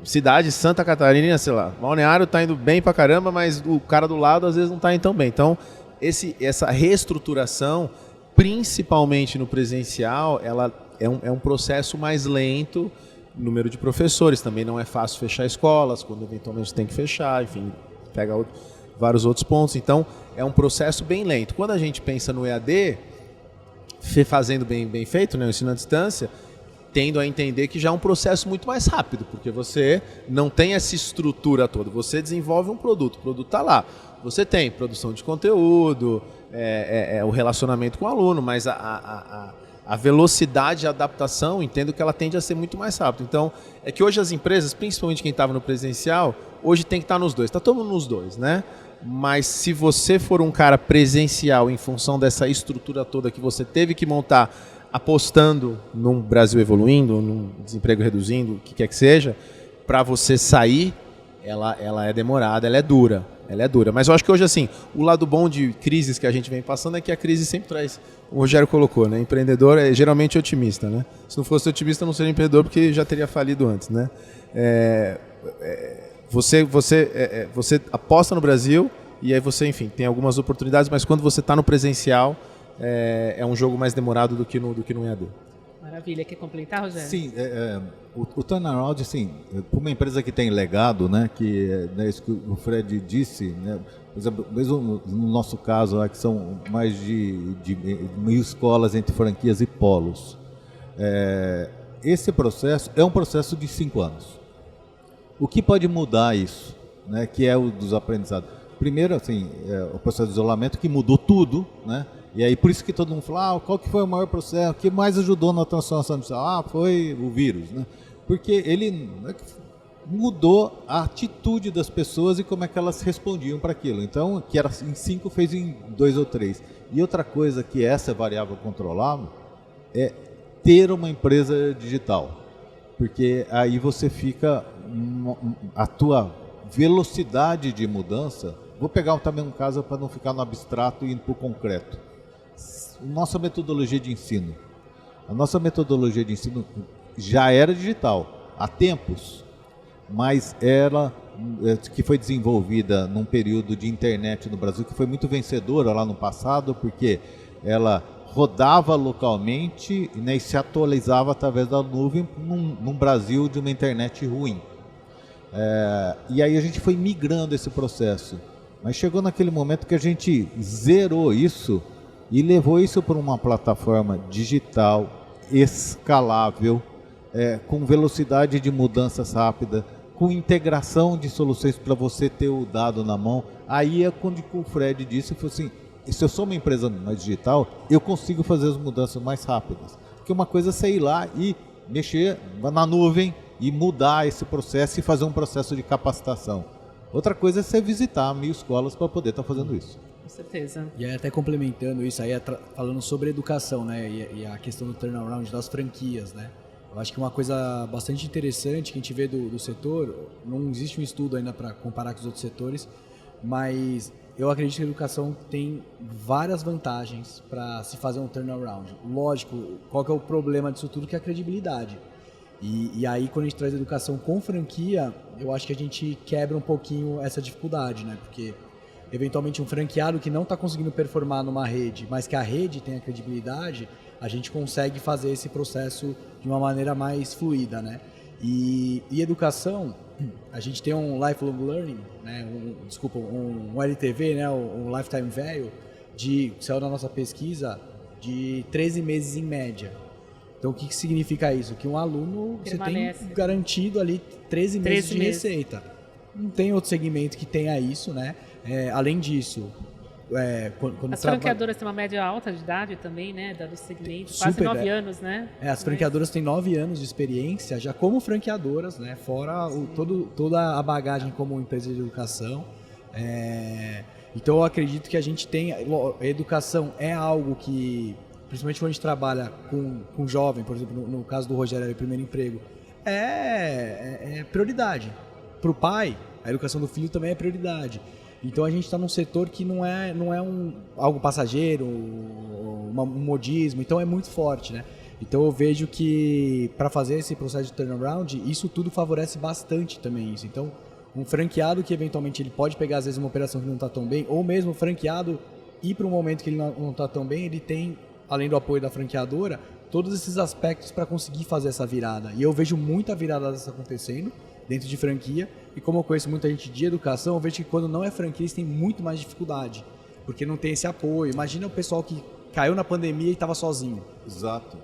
Cidade, Santa Catarina, sei lá, Balneário tá indo bem pra caramba, mas o cara do lado às vezes não tá indo tão bem. Então, essa reestruturação, principalmente no presencial, ela é um processo mais lento. Número de professores, também não é fácil fechar escolas, quando eventualmente tem que fechar, enfim, pega vários outros pontos. Então, é um processo bem lento. Quando a gente pensa no EAD, fazendo bem feito, né, o ensino à distância, tendo a entender que já é um processo muito mais rápido, porque você não tem essa estrutura toda, você desenvolve um produto, o produto está lá. Você tem produção de conteúdo, o relacionamento com o aluno, mas a velocidade de adaptação, entendo que ela tende a ser muito mais rápida. Então, é que hoje as empresas, principalmente quem estava no presencial, hoje tem que estar nos dois. Está todo mundo nos dois, né? Mas se você for um cara presencial em função dessa estrutura toda que você teve que montar, apostando num Brasil evoluindo, num desemprego reduzindo, o que quer que seja, para você sair, ela é demorada, ela é dura. Mas eu acho que hoje, assim, o lado bom de crises que a gente vem passando é que a crise sempre traz, o Rogério colocou, né? Empreendedor é geralmente otimista, né? Se não fosse otimista, não seria empreendedor porque já teria falido antes, né? Você aposta no Brasil e aí você, enfim, tem algumas oportunidades, mas quando você está no presencial, é um jogo mais demorado do que no EAD. Maravilha. Quer complementar, Rogério? Sim, o turnaround, assim, para uma empresa que tem legado, né, que é isso que o Fred disse, né, por exemplo, mesmo no nosso caso, lá, que são mais de 1.000 escolas entre franquias e polos, esse processo é um processo de 5 anos. O que pode mudar isso, né, que é o dos aprendizados? Primeiro, assim, o processo de isolamento que mudou tudo, né? E aí por isso que todo mundo fala, qual que foi o maior processo, o que mais ajudou na transformação digital? Foi o vírus, né? Porque ele mudou a atitude das pessoas e como é que elas respondiam para aquilo. Então, que era em 5, fez em 2 ou 3. E outra coisa que essa é variável controlável é ter uma empresa digital, porque aí você fica, a tua velocidade de mudança, vou pegar também um caso para não ficar no abstrato e indo para o concreto. Nossa metodologia de ensino. A nossa metodologia de ensino já era digital há tempos, mas ela que foi desenvolvida num período de internet no Brasil que foi muito vencedora lá no passado, porque ela rodava localmente, né, e se atualizava através da nuvem num Brasil de uma internet ruim. E aí a gente foi migrando esse processo, mas chegou naquele momento que a gente zerou isso e levou isso para uma plataforma digital, escalável, com velocidade de mudanças rápida, com integração de soluções para você ter o dado na mão. Aí é quando o Fred disse, foi assim, se eu sou uma empresa mais digital, eu consigo fazer as mudanças mais rápidas. Porque uma coisa é você ir lá e mexer na nuvem e mudar esse processo e fazer um processo de capacitação. Outra coisa é você visitar 1000 escolas para poder estar fazendo isso. Com certeza. E aí, até complementando isso, aí falando sobre educação, né, e a questão do turnaround das franquias, né? Eu acho que uma coisa bastante interessante que a gente vê do setor, não existe um estudo ainda para comparar com os outros setores, mas eu acredito que a educação tem várias vantagens para se fazer um turnaround. Lógico, qual que é o problema disso tudo? Que é a credibilidade. E aí, quando a gente traz educação com franquia, eu acho que a gente quebra um pouquinho essa dificuldade, né? Porque, eventualmente, um franqueado que não está conseguindo performar numa rede, mas que a rede tem a credibilidade, a gente consegue fazer esse processo de uma maneira mais fluida, né? E educação, a gente tem um lifelong learning, né? um LTV, né? Um lifetime value, que saiu na nossa pesquisa, de 13 meses em média. Então, o que significa isso? Que um aluno, permanece. Você tem garantido ali 13 meses de receita. Não tem outro segmento que tenha isso, né? Além disso, quando as franqueadoras têm uma média alta de idade também, né? Do segmento, quase 9 anos, né? As franqueadoras têm 9 anos de experiência já como franqueadoras, né? Fora toda a bagagem como empresa de educação. Então, eu acredito que a gente tem... A educação é algo que... Principalmente quando a gente trabalha com jovem, por exemplo, no caso do Rogério, o primeiro emprego, é prioridade. Para o pai, a educação do filho também é prioridade. Então a gente está num setor que não é algo passageiro, um modismo, então é muito forte, né? Então eu vejo que para fazer esse processo de turnaround, isso tudo favorece bastante também isso. Então um franqueado que eventualmente ele pode pegar às vezes uma operação que não está tão bem, ou mesmo o franqueado ir para um momento que ele não está tão bem, ele tem, além do apoio da franqueadora, todos esses aspectos para conseguir fazer essa virada. E eu vejo muita virada dessa acontecendo dentro de franquia, e como eu conheço muita gente de educação, eu vejo que quando não é franquia, eles têm muito mais dificuldade, porque não tem esse apoio. Imagina o pessoal que caiu na pandemia e estava sozinho. Exato.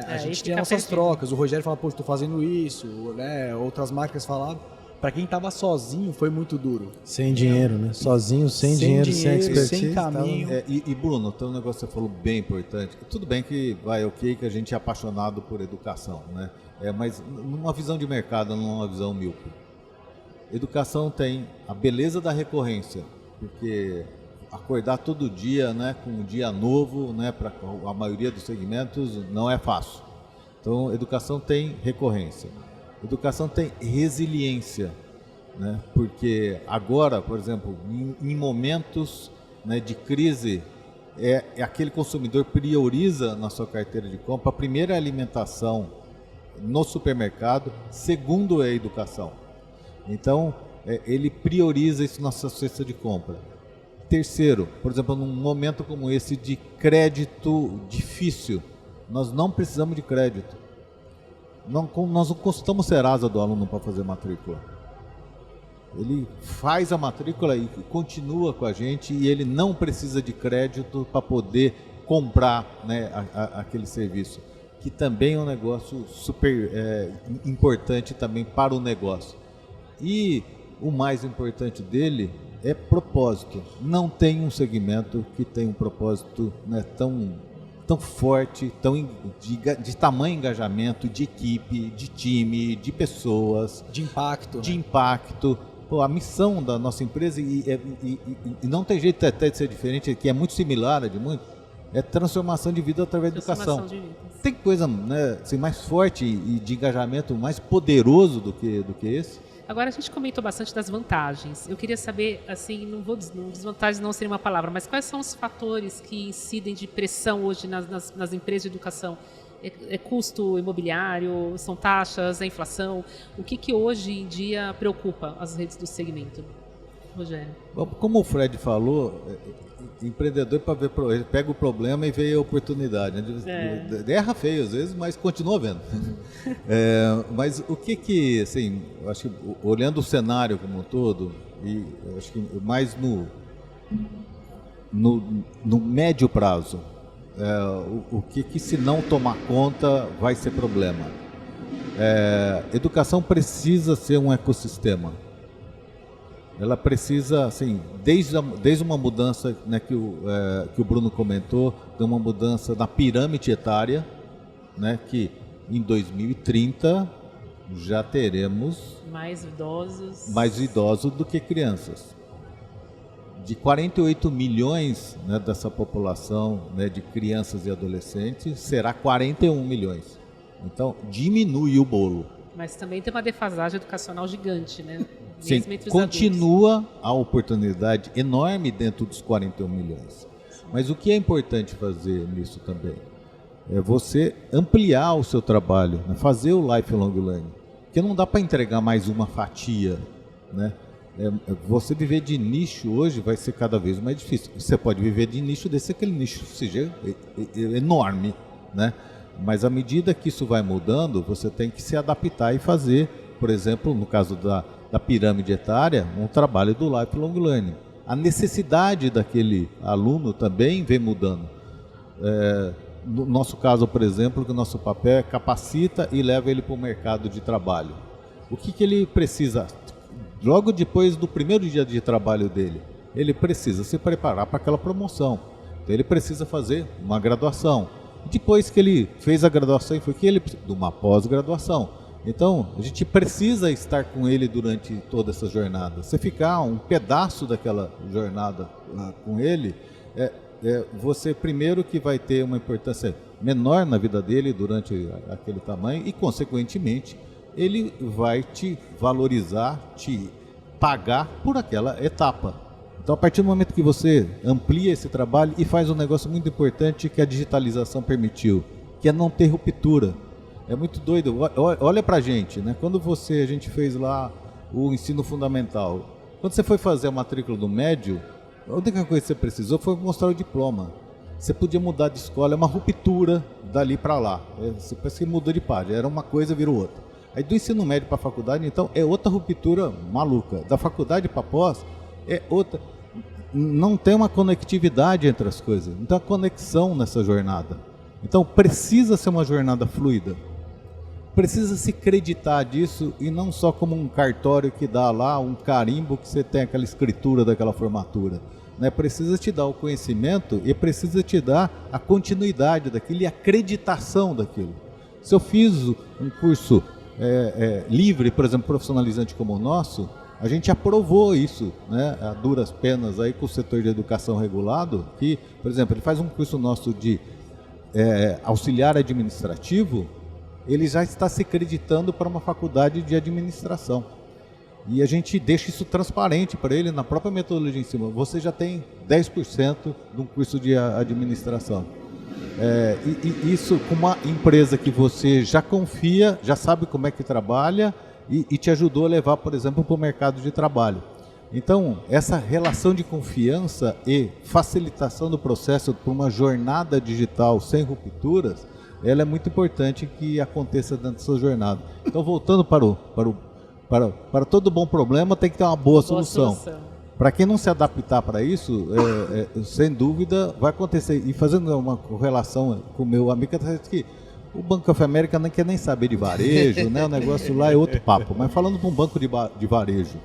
A gente tem nossas trocas, o Rogério fala, pô, estou fazendo isso, né? Outras marcas falavam. Para quem estava sozinho, foi muito duro. Sem dinheiro, né? Sozinho, sem dinheiro, sem expertise. Sem caminho. E Bruno, tem um negócio que você falou bem importante. Tudo bem que que a gente é apaixonado por educação, né? Mas numa visão de mercado, numa visão míope. Educação tem a beleza da recorrência, porque acordar todo dia, né, com um dia novo, né, para a maioria dos segmentos não é fácil. Então, educação tem recorrência. Educação tem resiliência, né? Porque agora, por exemplo, em momentos, né, de crise, aquele consumidor prioriza na sua carteira de compra, a primeira é a alimentação no supermercado, segundo é a educação. Então, ele prioriza isso na sua cesta de compra. Terceiro, por exemplo, num momento como esse de crédito difícil, nós não precisamos de crédito. Nós não consultamos Serasa do aluno para fazer matrícula. Ele faz a matrícula e continua com a gente, e ele não precisa de crédito para poder comprar, né, aquele serviço, que também é um negócio super importante também para o negócio. E o mais importante dele é propósito. Não tem um segmento que tem um propósito, né, tão forte, de tamanho engajamento, de equipe, de time, de pessoas, de impacto, de impacto. a missão da nossa empresa, e não tem jeito até de ser diferente, que é muito similar a de muito, é transformação de vida através da educação. Tem coisa, né, assim, mais forte e de engajamento mais poderoso do que esse? Agora, a gente comentou bastante das vantagens. Eu queria saber, assim, não desvantagens não seria uma palavra, mas quais são os fatores que incidem de pressão hoje nas empresas de educação? É custo imobiliário, são taxas, é inflação? O que hoje em dia preocupa as redes do segmento? Rogério. Bom, como o Fred falou, empreendedor ele pega o problema e vê a oportunidade. Erra feio às vezes, mas continua vendo. Mas o que assim, eu acho que olhando o cenário como um todo, e eu acho que mais no médio prazo, o que se não tomar conta vai ser problema. Educação precisa ser um ecossistema. Ela precisa, assim, desde uma mudança, né, que o Bruno comentou, de uma mudança na pirâmide etária, né, que em 2030 já teremos mais idosos do que crianças. De 48 milhões, né, dessa população, né, de crianças e adolescentes, será 41 milhões. Então, diminui o bolo. Mas também tem uma defasagem educacional gigante, né? Sim, continua a oportunidade enorme dentro dos 41 milhões. Mas o que é importante fazer nisso também é você ampliar o seu trabalho, né? Fazer o lifelong learning. Porque não dá para entregar mais uma fatia, né? Você viver de nicho hoje vai ser cada vez mais difícil. Você pode viver de nicho desse, aquele nicho seja enorme, né? Mas à medida que isso vai mudando, você tem que se adaptar e fazer, por exemplo, no caso da pirâmide etária, um trabalho do lifelong learning. A necessidade daquele aluno também vem mudando. No nosso caso, por exemplo, que o nosso papel é capacita e leva ele para o mercado de trabalho. O que ele precisa? Logo depois do primeiro dia de trabalho dele, ele precisa se preparar para aquela promoção. Então, ele precisa fazer uma graduação. Depois que ele fez a graduação, foi que ele precisa de uma pós-graduação. Então, a gente precisa estar com ele durante toda essa jornada. Você ficar um pedaço daquela jornada com ele, você primeiro que vai ter uma importância menor na vida dele durante aquele tamanho e, consequentemente, ele vai te valorizar, te pagar por aquela etapa. Então, a partir do momento que você amplia esse trabalho e faz um negócio muito importante que a digitalização permitiu, que é não ter ruptura. É muito doido. Olha pra gente, né? Quando a gente fez lá o ensino fundamental, quando você foi fazer a matrícula do médio, a única coisa que você precisou foi mostrar o diploma. Você podia mudar de escola, é uma ruptura dali para lá. Você parece que mudou de página, era uma coisa, virou outra. Aí do ensino médio para a faculdade, então, é outra ruptura maluca. Da faculdade para pós, é outra. Não tem uma conectividade entre as coisas, não tem uma conexão nessa jornada. Então precisa ser uma jornada fluida. Precisa se acreditar disso e não só como um cartório que dá lá um carimbo que você tem aquela escritura daquela formatura. Né? Precisa te dar o conhecimento e precisa te dar a continuidade daquilo e a acreditação daquilo. Se eu fiz um curso livre, por exemplo, profissionalizante como o nosso, a gente aprovou isso, né, a duras penas aí com o setor de educação regulado, que, por exemplo, ele faz um curso nosso de auxiliar administrativo, ele já está se acreditando para uma faculdade de administração. E a gente deixa isso transparente para ele na própria metodologia em cima. Você já tem 10% de um curso de administração. E isso com uma empresa que você já confia, já sabe como é que trabalha e te ajudou a levar, por exemplo, para o mercado de trabalho. Então, essa relação de confiança e facilitação do processo para uma jornada digital sem rupturas, ela é muito importante que aconteça dentro dessa jornada. Então, voltando para todo bom problema, tem que ter uma boa solução. Para quem não se adaptar para isso, sem dúvida, vai acontecer. E fazendo uma correlação com o meu amigo, que o Banco of America não quer nem saber de varejo, né? O negócio lá é outro papo. Mas falando para um banco de varejo,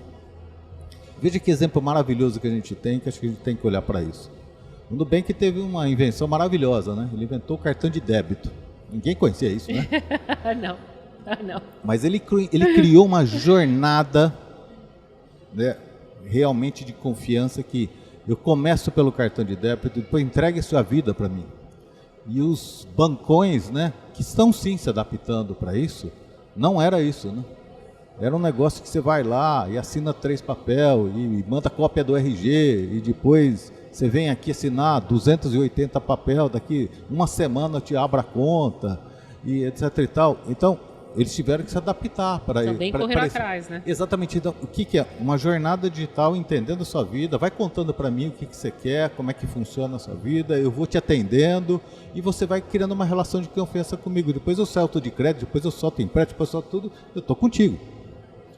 veja que exemplo maravilhoso que a gente tem, que acho que a gente tem que olhar para isso. O Nubank teve uma invenção maravilhosa, né? Ele inventou o cartão de débito. Ninguém conhecia isso, né? Não. Mas ele criou uma jornada né, realmente de confiança, que eu começo pelo cartão de débito, depois entregue sua vida para mim. E os bancões, né, que estão sim se adaptando para isso, não era isso, né? Era um negócio que você vai lá e assina 3 papel e manda cópia do RG e depois você vem aqui assinar 280 papel, daqui uma semana eu te abro a conta e etc e tal. Então, eles tiveram que se adaptar para isso. Também correr atrás, né? Exatamente. Então, o que é? Uma jornada digital, entendendo a sua vida, vai contando para mim o que você quer, como é que funciona a sua vida, eu vou te atendendo e você vai criando uma relação de confiança comigo. Depois eu solto de crédito, depois eu solto empréstimo, depois eu solto tudo, eu estou contigo.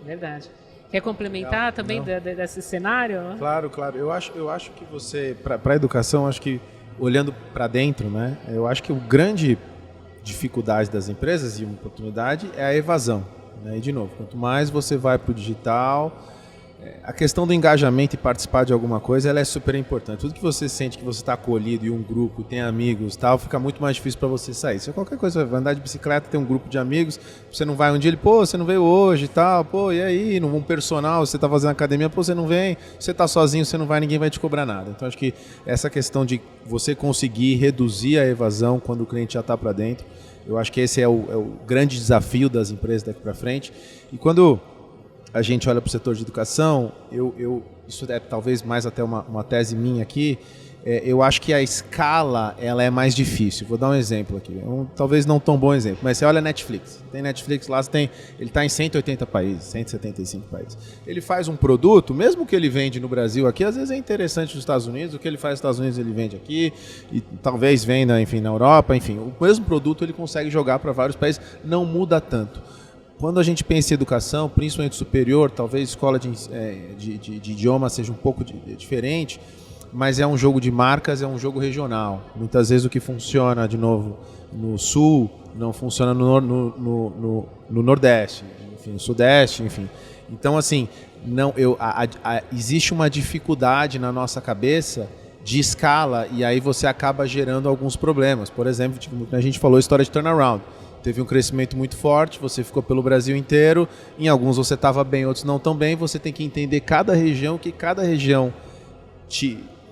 Verdade. Quer complementar também desse cenário? Claro. Eu acho que você, para a educação, acho que olhando para dentro, né? Eu acho que o grande dificuldade das empresas e uma oportunidade é a evasão, né? E de novo, quanto mais você vai para o digital, a questão do engajamento e participar de alguma coisa, ela é super importante. Tudo que você sente que você está acolhido em um grupo, tem amigos, tal, fica muito mais difícil para você sair. Se qualquer coisa, vai andar de bicicleta, tem um grupo de amigos, você não vai um dia, você não veio hoje, tal, e aí, um personal, você está fazendo academia, você não vem, você está sozinho, você não vai, ninguém vai te cobrar nada. Então acho que essa questão de você conseguir reduzir a evasão quando o cliente já está para dentro, eu acho que esse é o grande desafio das empresas daqui para frente. E quando a gente olha para o setor de educação, isso é talvez mais até uma tese minha aqui, eu acho que a escala ela é mais difícil. Vou dar um exemplo aqui, talvez não tão bom exemplo, mas você olha a Netflix. Tem Netflix lá, ele está em 180 países, 175 países. Ele faz um produto, mesmo que ele vende no Brasil aqui, às vezes é interessante nos Estados Unidos, o que ele faz nos Estados Unidos ele vende aqui, e talvez venda, enfim, na Europa, enfim. O mesmo produto ele consegue jogar para vários países, não muda tanto. Quando a gente pensa em educação, principalmente superior, talvez escola de idioma seja um pouco diferente, mas é um jogo de marcas, é um jogo regional. Muitas vezes o que funciona, de novo, no sul, não funciona no nordeste, enfim, no sudeste, enfim. Então, assim, existe uma dificuldade na nossa cabeça de escala e aí você acaba gerando alguns problemas. Por exemplo, a gente falou história de turnaround. Teve um crescimento muito forte, você ficou pelo Brasil inteiro, em alguns você estava bem, outros não tão bem, você tem que entender cada região,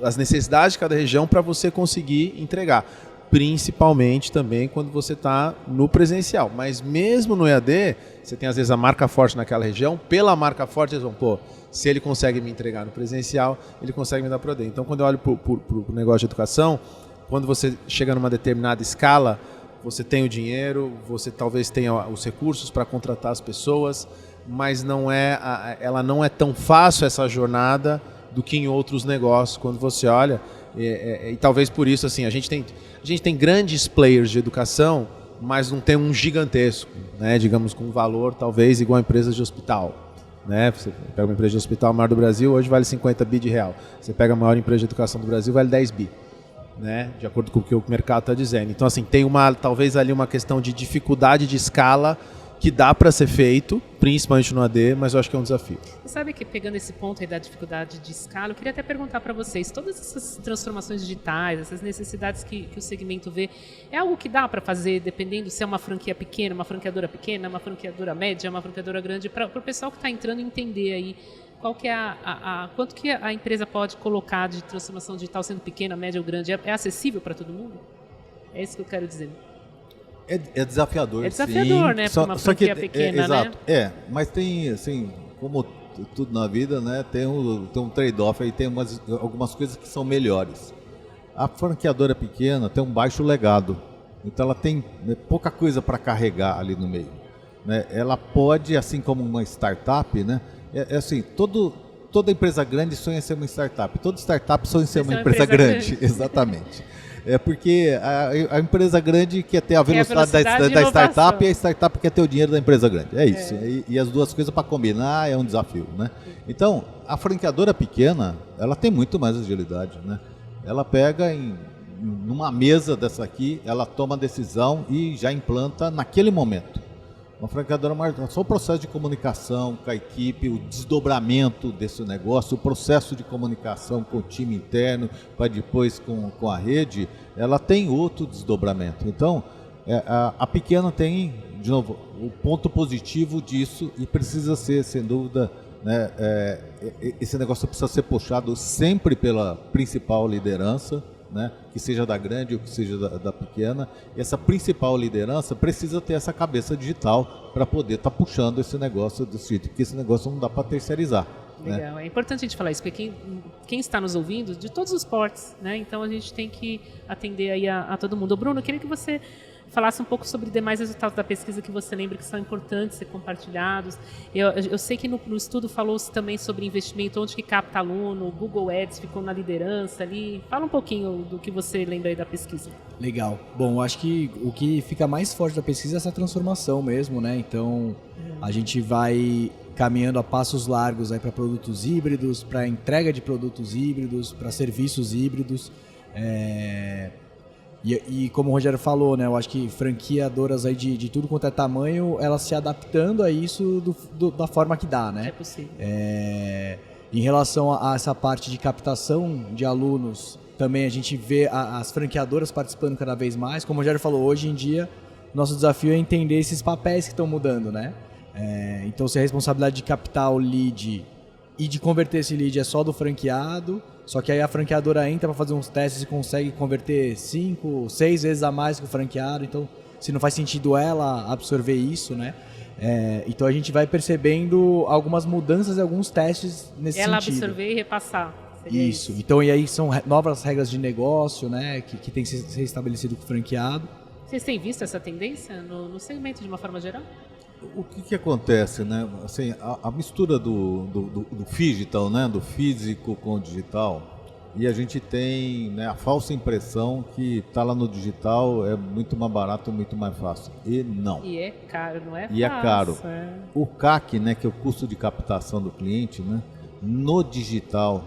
as necessidades de cada região para você conseguir entregar, principalmente também quando você está no presencial. Mas mesmo no EAD, você tem às vezes a marca forte naquela região, pela marca forte eles vão, se ele consegue me entregar no presencial, ele consegue me dar para o EAD. Então quando eu olho para o negócio de educação, quando você chega numa determinada escala, você tem o dinheiro, você talvez tenha os recursos para contratar as pessoas, mas ela não é tão fácil essa jornada do que em outros negócios, quando você olha. E talvez por isso assim, a gente tem grandes players de educação, mas não tem um gigantesco, né? Digamos, com um valor talvez igual a empresas de hospital. Né? Você pega uma empresa de hospital maior do Brasil, hoje vale 50 bi de real. Você pega a maior empresa de educação do Brasil, vale 10 bi. Né? De acordo com o que o mercado está dizendo. Então, assim, tem talvez ali uma questão de dificuldade de escala que dá para ser feito, principalmente no AD, mas eu acho que é um desafio. Você sabe que, pegando esse ponto aí da dificuldade de escala, eu queria até perguntar para vocês, todas essas transformações digitais, essas necessidades que o segmento vê, é algo que dá para fazer, dependendo se é uma franquia pequena, uma franqueadora média, uma franqueadora grande, para o pessoal que está entrando entender aí qual que é quanto que a empresa pode colocar de transformação digital, sendo pequena, média ou grande? É acessível para todo mundo? É isso que eu quero dizer. É desafiador, é desafiador, sim. Né? Para uma franquia pequena, exato. Né? Mas tem, assim, como tudo na vida, né? Tem um trade-off aí, tem algumas coisas que são melhores. A franqueadora pequena tem um baixo legado, então ela tem pouca coisa para carregar ali no meio. Né? Ela pode, assim como uma startup, né? Assim, toda empresa grande sonha em ser uma startup. Toda startup sonha em ser uma empresa grande. Exatamente. É porque a empresa grande quer ter a velocidade da startup e a startup quer ter o dinheiro da empresa grande. É isso. E as duas coisas para combinar é um desafio. Né? Então, a franqueadora pequena, ela tem muito mais agilidade. Né? Ela pega numa mesa dessa aqui, ela toma a decisão e já implanta naquele momento. Uma franqueadora maior, só o processo de comunicação com a equipe, o desdobramento desse negócio, o processo de comunicação com o time interno, para depois com a rede, ela tem outro desdobramento. Então, a pequena tem, de novo, o ponto positivo disso e precisa ser, sem dúvida, né? Esse negócio precisa ser puxado sempre pela principal liderança, né? Que seja da grande ou que seja da pequena. E essa principal liderança precisa ter essa cabeça digital para poder estar puxando esse negócio desse jeito, porque esse negócio não dá para terceirizar. Legal, Né? é importante a gente falar isso, porque quem está nos ouvindo, de todos os portes, né? Então a gente tem que atender aí a todo mundo. Bruno, eu queria que você falasse um pouco sobre demais resultados da pesquisa que você lembra que são importantes ser compartilhados. Eu sei que no estudo falou-se também sobre investimento, onde que capta aluno, o Google Ads ficou na liderança ali. Fala um pouquinho do que você lembra aí da pesquisa. Legal. Bom, eu acho que o que fica mais forte da pesquisa é essa transformação mesmo, né? Então, a gente vai caminhando a passos largos aí para produtos híbridos, para entrega de produtos híbridos, para serviços híbridos. E como o Rogério falou, né, eu acho que franqueadoras aí de tudo quanto é tamanho, elas se adaptando a isso da forma que dá, né? É possível. Em relação a essa parte de captação de alunos, também a gente vê as franqueadoras participando cada vez mais. Como o Rogério falou, hoje em dia, nosso desafio é entender esses papéis que estão mudando, né? Então, se a responsabilidade de captar o lead e de converter esse lead é só do franqueado, só que aí a franqueadora entra para fazer uns testes e consegue converter 5, 6 vezes a mais que o franqueado, então se não faz sentido ela absorver isso, né? Então a gente vai percebendo algumas mudanças e alguns testes nesse Ela sentido. absorver e repassar. Seria Isso. Então, e aí são novas regras de negócio, né? Que tem que ser estabelecido com o franqueado. Vocês têm visto essa tendência no segmento de uma forma geral? O que acontece, né? Assim, a mistura do digital, né? Do físico com o digital, e a gente tem, né, a falsa impressão que tá lá no digital é muito mais barato, muito mais fácil. E não. E é caro, não é fácil. E é caro. O CAC, né, que é o custo de captação do cliente, né? No digital,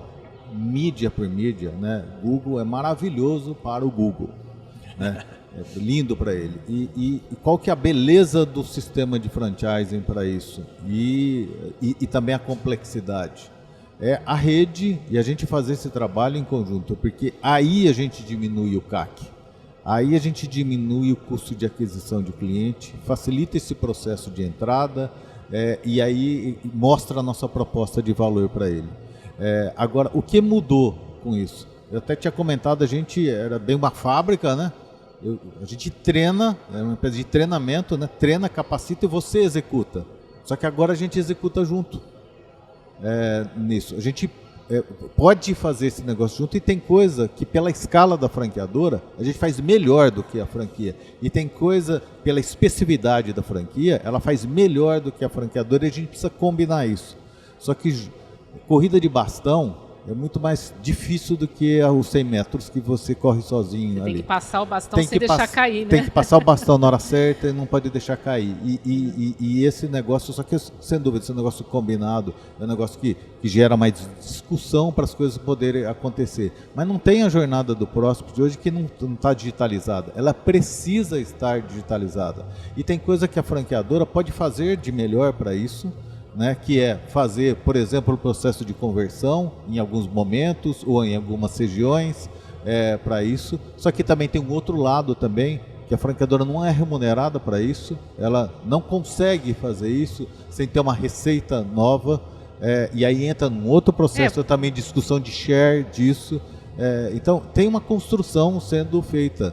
mídia por mídia, né? Google é maravilhoso para o Google, né? É lindo para ele. E qual que é a beleza do sistema de franchising para isso? E também a complexidade. É a rede e a gente fazer esse trabalho em conjunto, porque aí a gente diminui o CAC, aí a gente diminui o custo de aquisição de cliente, facilita esse processo de entrada e aí mostra a nossa proposta de valor para ele. Agora, o que mudou com isso? Eu até tinha comentado, a gente era bem uma fábrica, né? A gente treina, é uma empresa de treinamento, né? Treina, capacita e você executa. Só que agora a gente executa junto nisso. A gente pode fazer esse negócio junto e tem coisa que pela escala da franqueadora a gente faz melhor do que a franquia. E tem coisa pela especificidade da franquia, ela faz melhor do que a franqueadora e a gente precisa combinar isso. Só que corrida de bastão é muito mais difícil do que os 100 metros que você corre sozinho. Você ali. tem que passar o bastão sem deixar cair, né? Tem que passar o bastão na hora certa e não pode deixar cair. E esse negócio, só que sem dúvida, esse negócio combinado é um negócio que gera mais discussão para as coisas poderem acontecer. Mas não tem a jornada do próximo de hoje que não está digitalizada. Ela precisa estar digitalizada. E tem coisa que a franqueadora pode fazer de melhor para isso, né, que é fazer, por exemplo, o processo de conversão em alguns momentos ou em algumas regiões para isso. Só que também tem um outro lado também, que a franqueadora não é remunerada para isso, ela não consegue fazer isso sem ter uma receita nova, e aí entra num outro processo também de discussão de share disso. Então tem uma construção sendo feita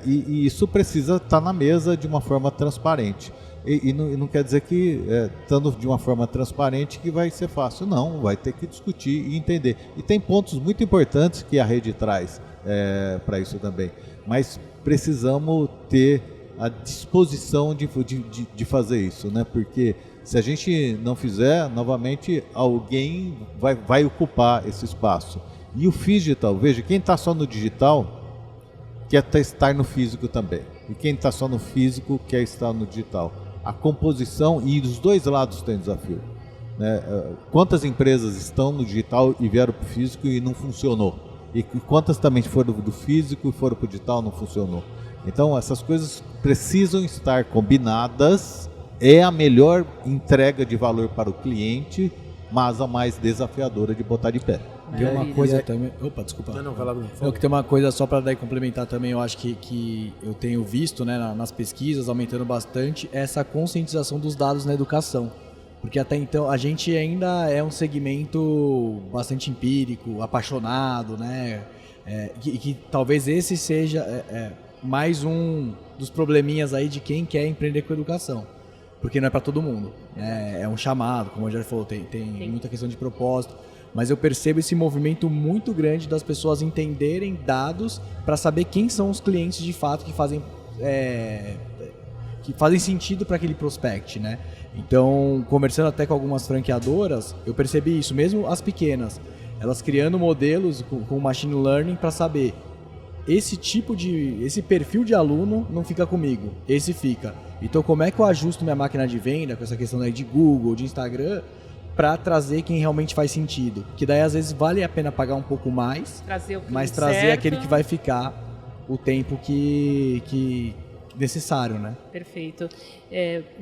e isso precisa estar na mesa de uma forma transparente. E não quer dizer que, estando de uma forma transparente, que vai ser fácil. Não, vai ter que discutir e entender. E tem pontos muito importantes que a rede traz para isso também. Mas precisamos ter a disposição de fazer isso, né? Porque se a gente não fizer, novamente, alguém vai ocupar esse espaço. E o digital, veja, quem está só no digital quer estar no físico também. E quem está só no físico quer estar no digital. A composição, e dos dois lados tem desafio, né? Quantas empresas estão no digital e vieram para o físico e não funcionou? E quantas também foram do físico e foram para o digital e não funcionou? Então essas coisas precisam estar combinadas, é a melhor entrega de valor para o cliente, mas a mais desafiadora de botar de pé. Tem uma coisa também. Opa, desculpa. Não, vai lá, Bruno. Que tem uma coisa só para daí complementar também, eu acho que eu tenho visto, né, nas pesquisas, aumentando bastante, essa conscientização dos dados na educação. Porque até então a gente ainda é um segmento bastante empírico, apaixonado, né? Que talvez esse seja mais um dos probleminhas aí de quem quer empreender com educação. Porque não é para todo mundo. É um chamado, como o Rogério falou, tem muita questão de propósito. Mas eu percebo esse movimento muito grande das pessoas entenderem dados para saber quem são os clientes de fato que fazem sentido para aquele prospect, né? Então, conversando até com algumas franqueadoras, eu percebi isso, mesmo as pequenas, elas criando modelos com machine learning para saber esse perfil de aluno não fica comigo, esse fica. Então, como é que eu ajusto minha máquina de venda com essa questão aí de Google, de Instagram, para trazer quem realmente faz sentido? Que daí, às vezes, vale a pena pagar um pouco mais, mas trazer aquele que vai ficar o tempo que necessário, né? Perfeito.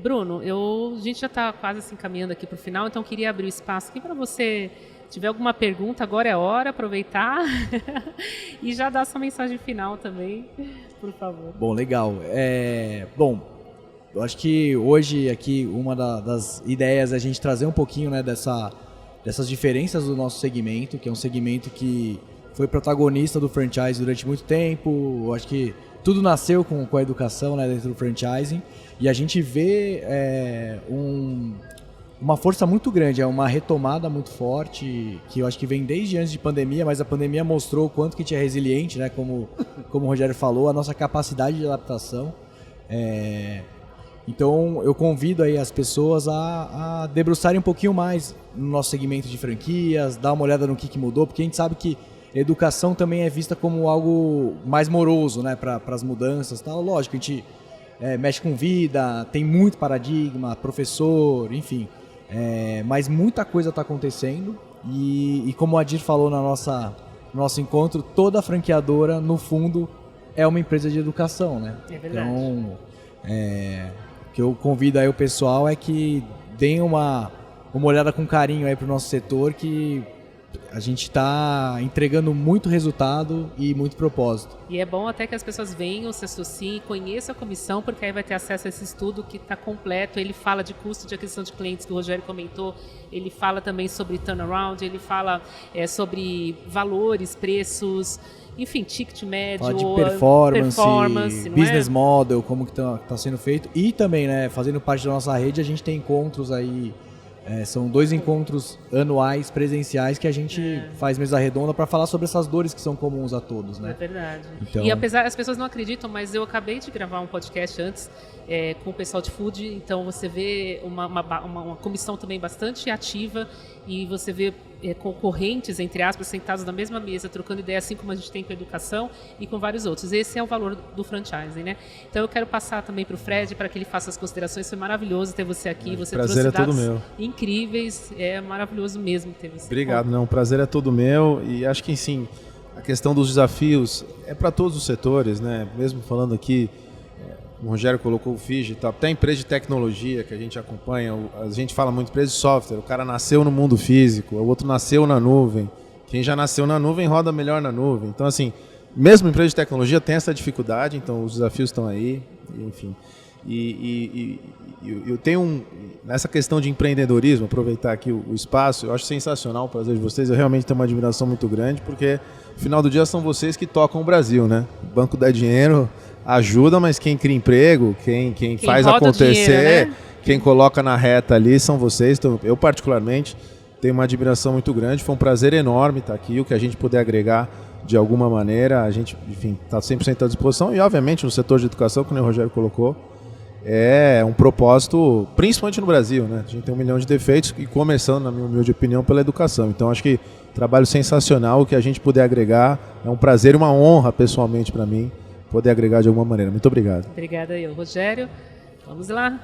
Bruno, a gente já está quase assim caminhando aqui para o final, então eu queria abrir o espaço aqui para você. Se tiver alguma pergunta, agora é a hora, aproveitar e já dar sua mensagem final também, por favor. Bom, legal. Eu acho que hoje aqui uma das ideias é a gente trazer um pouquinho, né, dessas diferenças do nosso segmento, que é um segmento que foi protagonista do franchise durante muito tempo. Eu acho que tudo nasceu com a educação, né, dentro do franchising, e a gente vê uma força muito grande, uma retomada muito forte, que eu acho que vem desde antes de pandemia, mas a pandemia mostrou o quanto que a gente é resiliente, né, como o Rogério falou, a nossa capacidade de adaptação. Então eu convido aí as pessoas a debruçarem um pouquinho mais no nosso segmento de franquias, dar uma olhada no que mudou, porque a gente sabe que a educação também é vista como algo mais moroso, né, para as mudanças, tal. Lógico, a gente mexe com vida, tem muito paradigma, professor, enfim, mas muita coisa está acontecendo e como a Adir falou no nosso encontro, toda franqueadora, no fundo, é uma empresa de educação, né? É verdade. Então, o que eu convido aí o pessoal é que deem uma olhada com carinho aí para o nosso setor, que a gente está entregando muito resultado e muito propósito. E é bom até que as pessoas venham, se associem, conheçam a comissão, porque aí vai ter acesso a esse estudo que está completo. Ele fala de custo de aquisição de clientes, que o Rogério comentou, ele fala também sobre turnaround, ele fala sobre valores, preços, enfim, ticket médio, fala de performance, business model, como que está sendo feito. E também, né, fazendo parte da nossa rede, a gente tem encontros aí. São 2 encontros anuais presenciais que a gente faz mesa redonda para falar sobre essas dores que são comuns a todos, né? É verdade. Então... E apesar, as pessoas não acreditam, mas eu acabei de gravar um podcast antes com o pessoal de food, então você vê uma comissão também bastante ativa e você vê concorrentes, entre aspas, sentados na mesma mesa, trocando ideia, assim como a gente tem com a educação e com vários outros. Esse é o valor do franchising, né? Então eu quero passar também para o Fred, para que ele faça as considerações. Foi maravilhoso ter você aqui, você prazer trouxe dados todo meu. Incríveis, é maravilhoso mesmo ter você. Obrigado, o prazer é todo meu e acho que sim, a questão dos desafios é para todos os setores, né? Mesmo falando aqui, o Rogério colocou o Fiji, tá? Até a empresa de tecnologia que a gente acompanha, a gente fala muito empresa de software, o cara nasceu no mundo físico, o outro nasceu na nuvem, quem já nasceu na nuvem roda melhor na nuvem. Então, assim, mesmo empresa de tecnologia tem essa dificuldade, então os desafios estão aí, enfim. E eu tenho nessa questão de empreendedorismo, aproveitar aqui o espaço, eu acho sensacional o prazer de vocês, eu realmente tenho uma admiração muito grande, porque no final do dia são vocês que tocam o Brasil, né? O banco dá dinheiro, ajuda, mas quem cria emprego, quem faz acontecer, dinheiro, né? Quem coloca na reta ali são vocês. Então, eu particularmente tenho uma admiração muito grande, foi um prazer enorme estar aqui, o que a gente puder agregar de alguma maneira, a gente, enfim, está 100% à disposição e obviamente no setor de educação, como o Rogério colocou, é um propósito, principalmente no Brasil, né? A gente tem 1 milhão de defeitos e começando, na minha humilde opinião, pela educação. Então, acho que trabalho sensacional, o que a gente puder agregar, é um prazer e uma honra, pessoalmente, para mim, poder agregar de alguma maneira. Muito obrigado. Obrigada eu, Rogério. Vamos lá.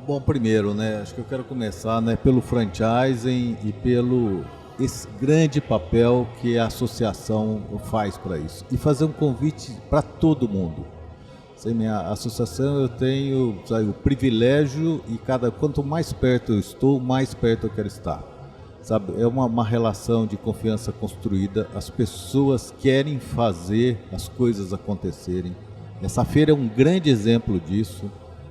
Bom, primeiro, né, acho que eu quero começar, né, pelo franchising e pelo esse grande papel que a associação faz para isso. E fazer um convite para todo mundo. Sem minha associação eu tenho o privilégio e quanto mais perto eu estou, mais perto eu quero estar. Sabe, é uma relação de confiança construída, as pessoas querem fazer as coisas acontecerem. Essa feira é um grande exemplo disso.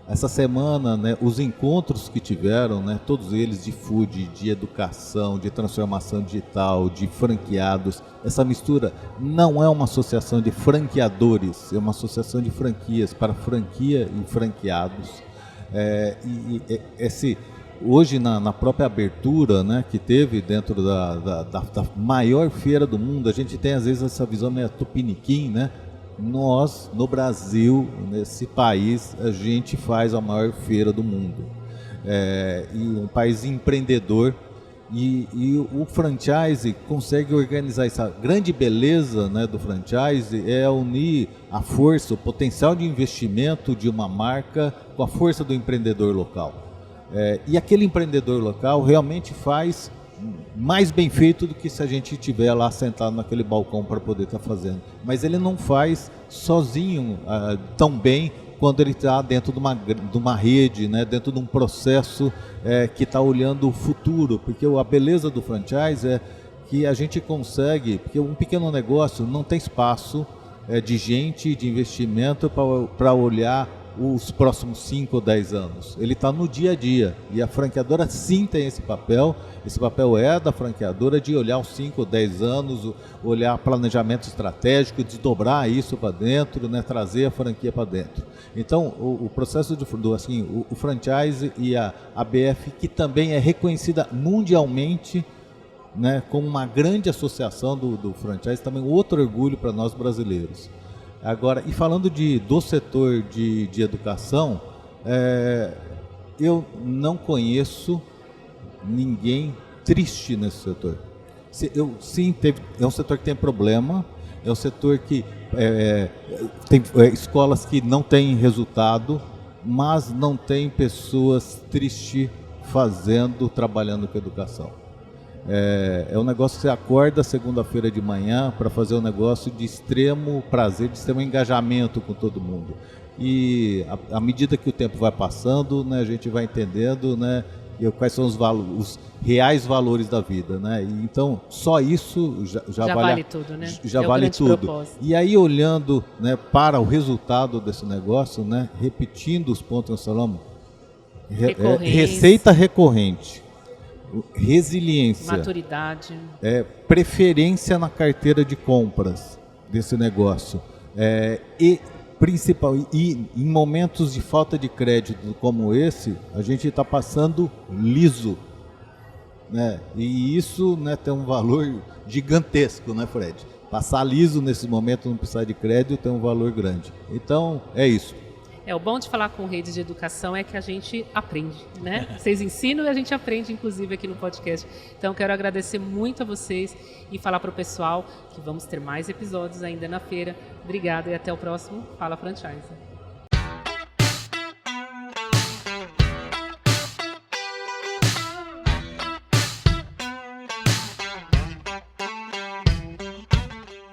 essa semana, né, os encontros que tiveram, né, todos eles de food, de educação, de transformação digital, de franqueados, essa mistura não é uma associação de franqueadores, é uma associação de franquias para franquia e franqueados. Hoje, na própria abertura, né, que teve dentro da maior feira do mundo, a gente tem às vezes essa visão meio tupiniquim, né? Nós, no Brasil, nesse país, a gente faz a maior feira do mundo. E um país empreendedor, e o franchise consegue organizar essa grande beleza, né, do franchise, é unir a força, o potencial de investimento de uma marca com a força do empreendedor local. E aquele empreendedor local realmente faz mais bem feito do que se a gente estiver lá sentado naquele balcão para poder estar fazendo. Mas ele não faz sozinho tão bem quando ele está dentro de uma rede, né, dentro de um processo que está olhando o futuro. Porque a beleza do franchise é que a gente consegue, porque um pequeno negócio não tem espaço de gente, de investimento para olhar os próximos 5 ou 10 anos. Ele está no dia a dia, e a franqueadora sim tem esse papel é da franqueadora de olhar os 5 ou 10 anos, olhar planejamento estratégico, desdobrar isso para dentro, né, trazer a franquia para dentro. Então, o processo o franchise e a ABF, que também é reconhecida mundialmente, né, como uma grande associação do franchise, também outro orgulho para nós brasileiros. Agora, e falando do setor de educação, eu não conheço ninguém triste nesse setor. É um setor que tem problema, é um setor que tem escolas que não têm resultado, mas não tem pessoas tristes trabalhando com educação. É um negócio que você acorda segunda-feira de manhã para fazer um negócio de extremo prazer, de extremo engajamento com todo mundo. E à medida que o tempo vai passando, né, a gente vai entendendo, né, quais são os reais valores da vida, né? E então, só isso já vale tudo, né? Já vale tudo. Propósito. E aí, olhando, né, para o resultado desse negócio, né, repetindo os pontos que nós falamos, receita recorrente, resiliência, maturidade, preferência na carteira de compras desse negócio, e em momentos de falta de crédito como esse, a gente está passando liso, né? E isso, né, tem um valor gigantesco, né, Fred? Passar liso nesse momento, não precisar de crédito, tem um valor grande. Então, é isso. O bom de falar com redes de educação é que a gente aprende, né? Vocês ensinam e a gente aprende, inclusive, aqui no podcast. Então, quero agradecer muito a vocês e falar para o pessoal que vamos ter mais episódios ainda na feira. Obrigada e até o próximo Fala Franchise.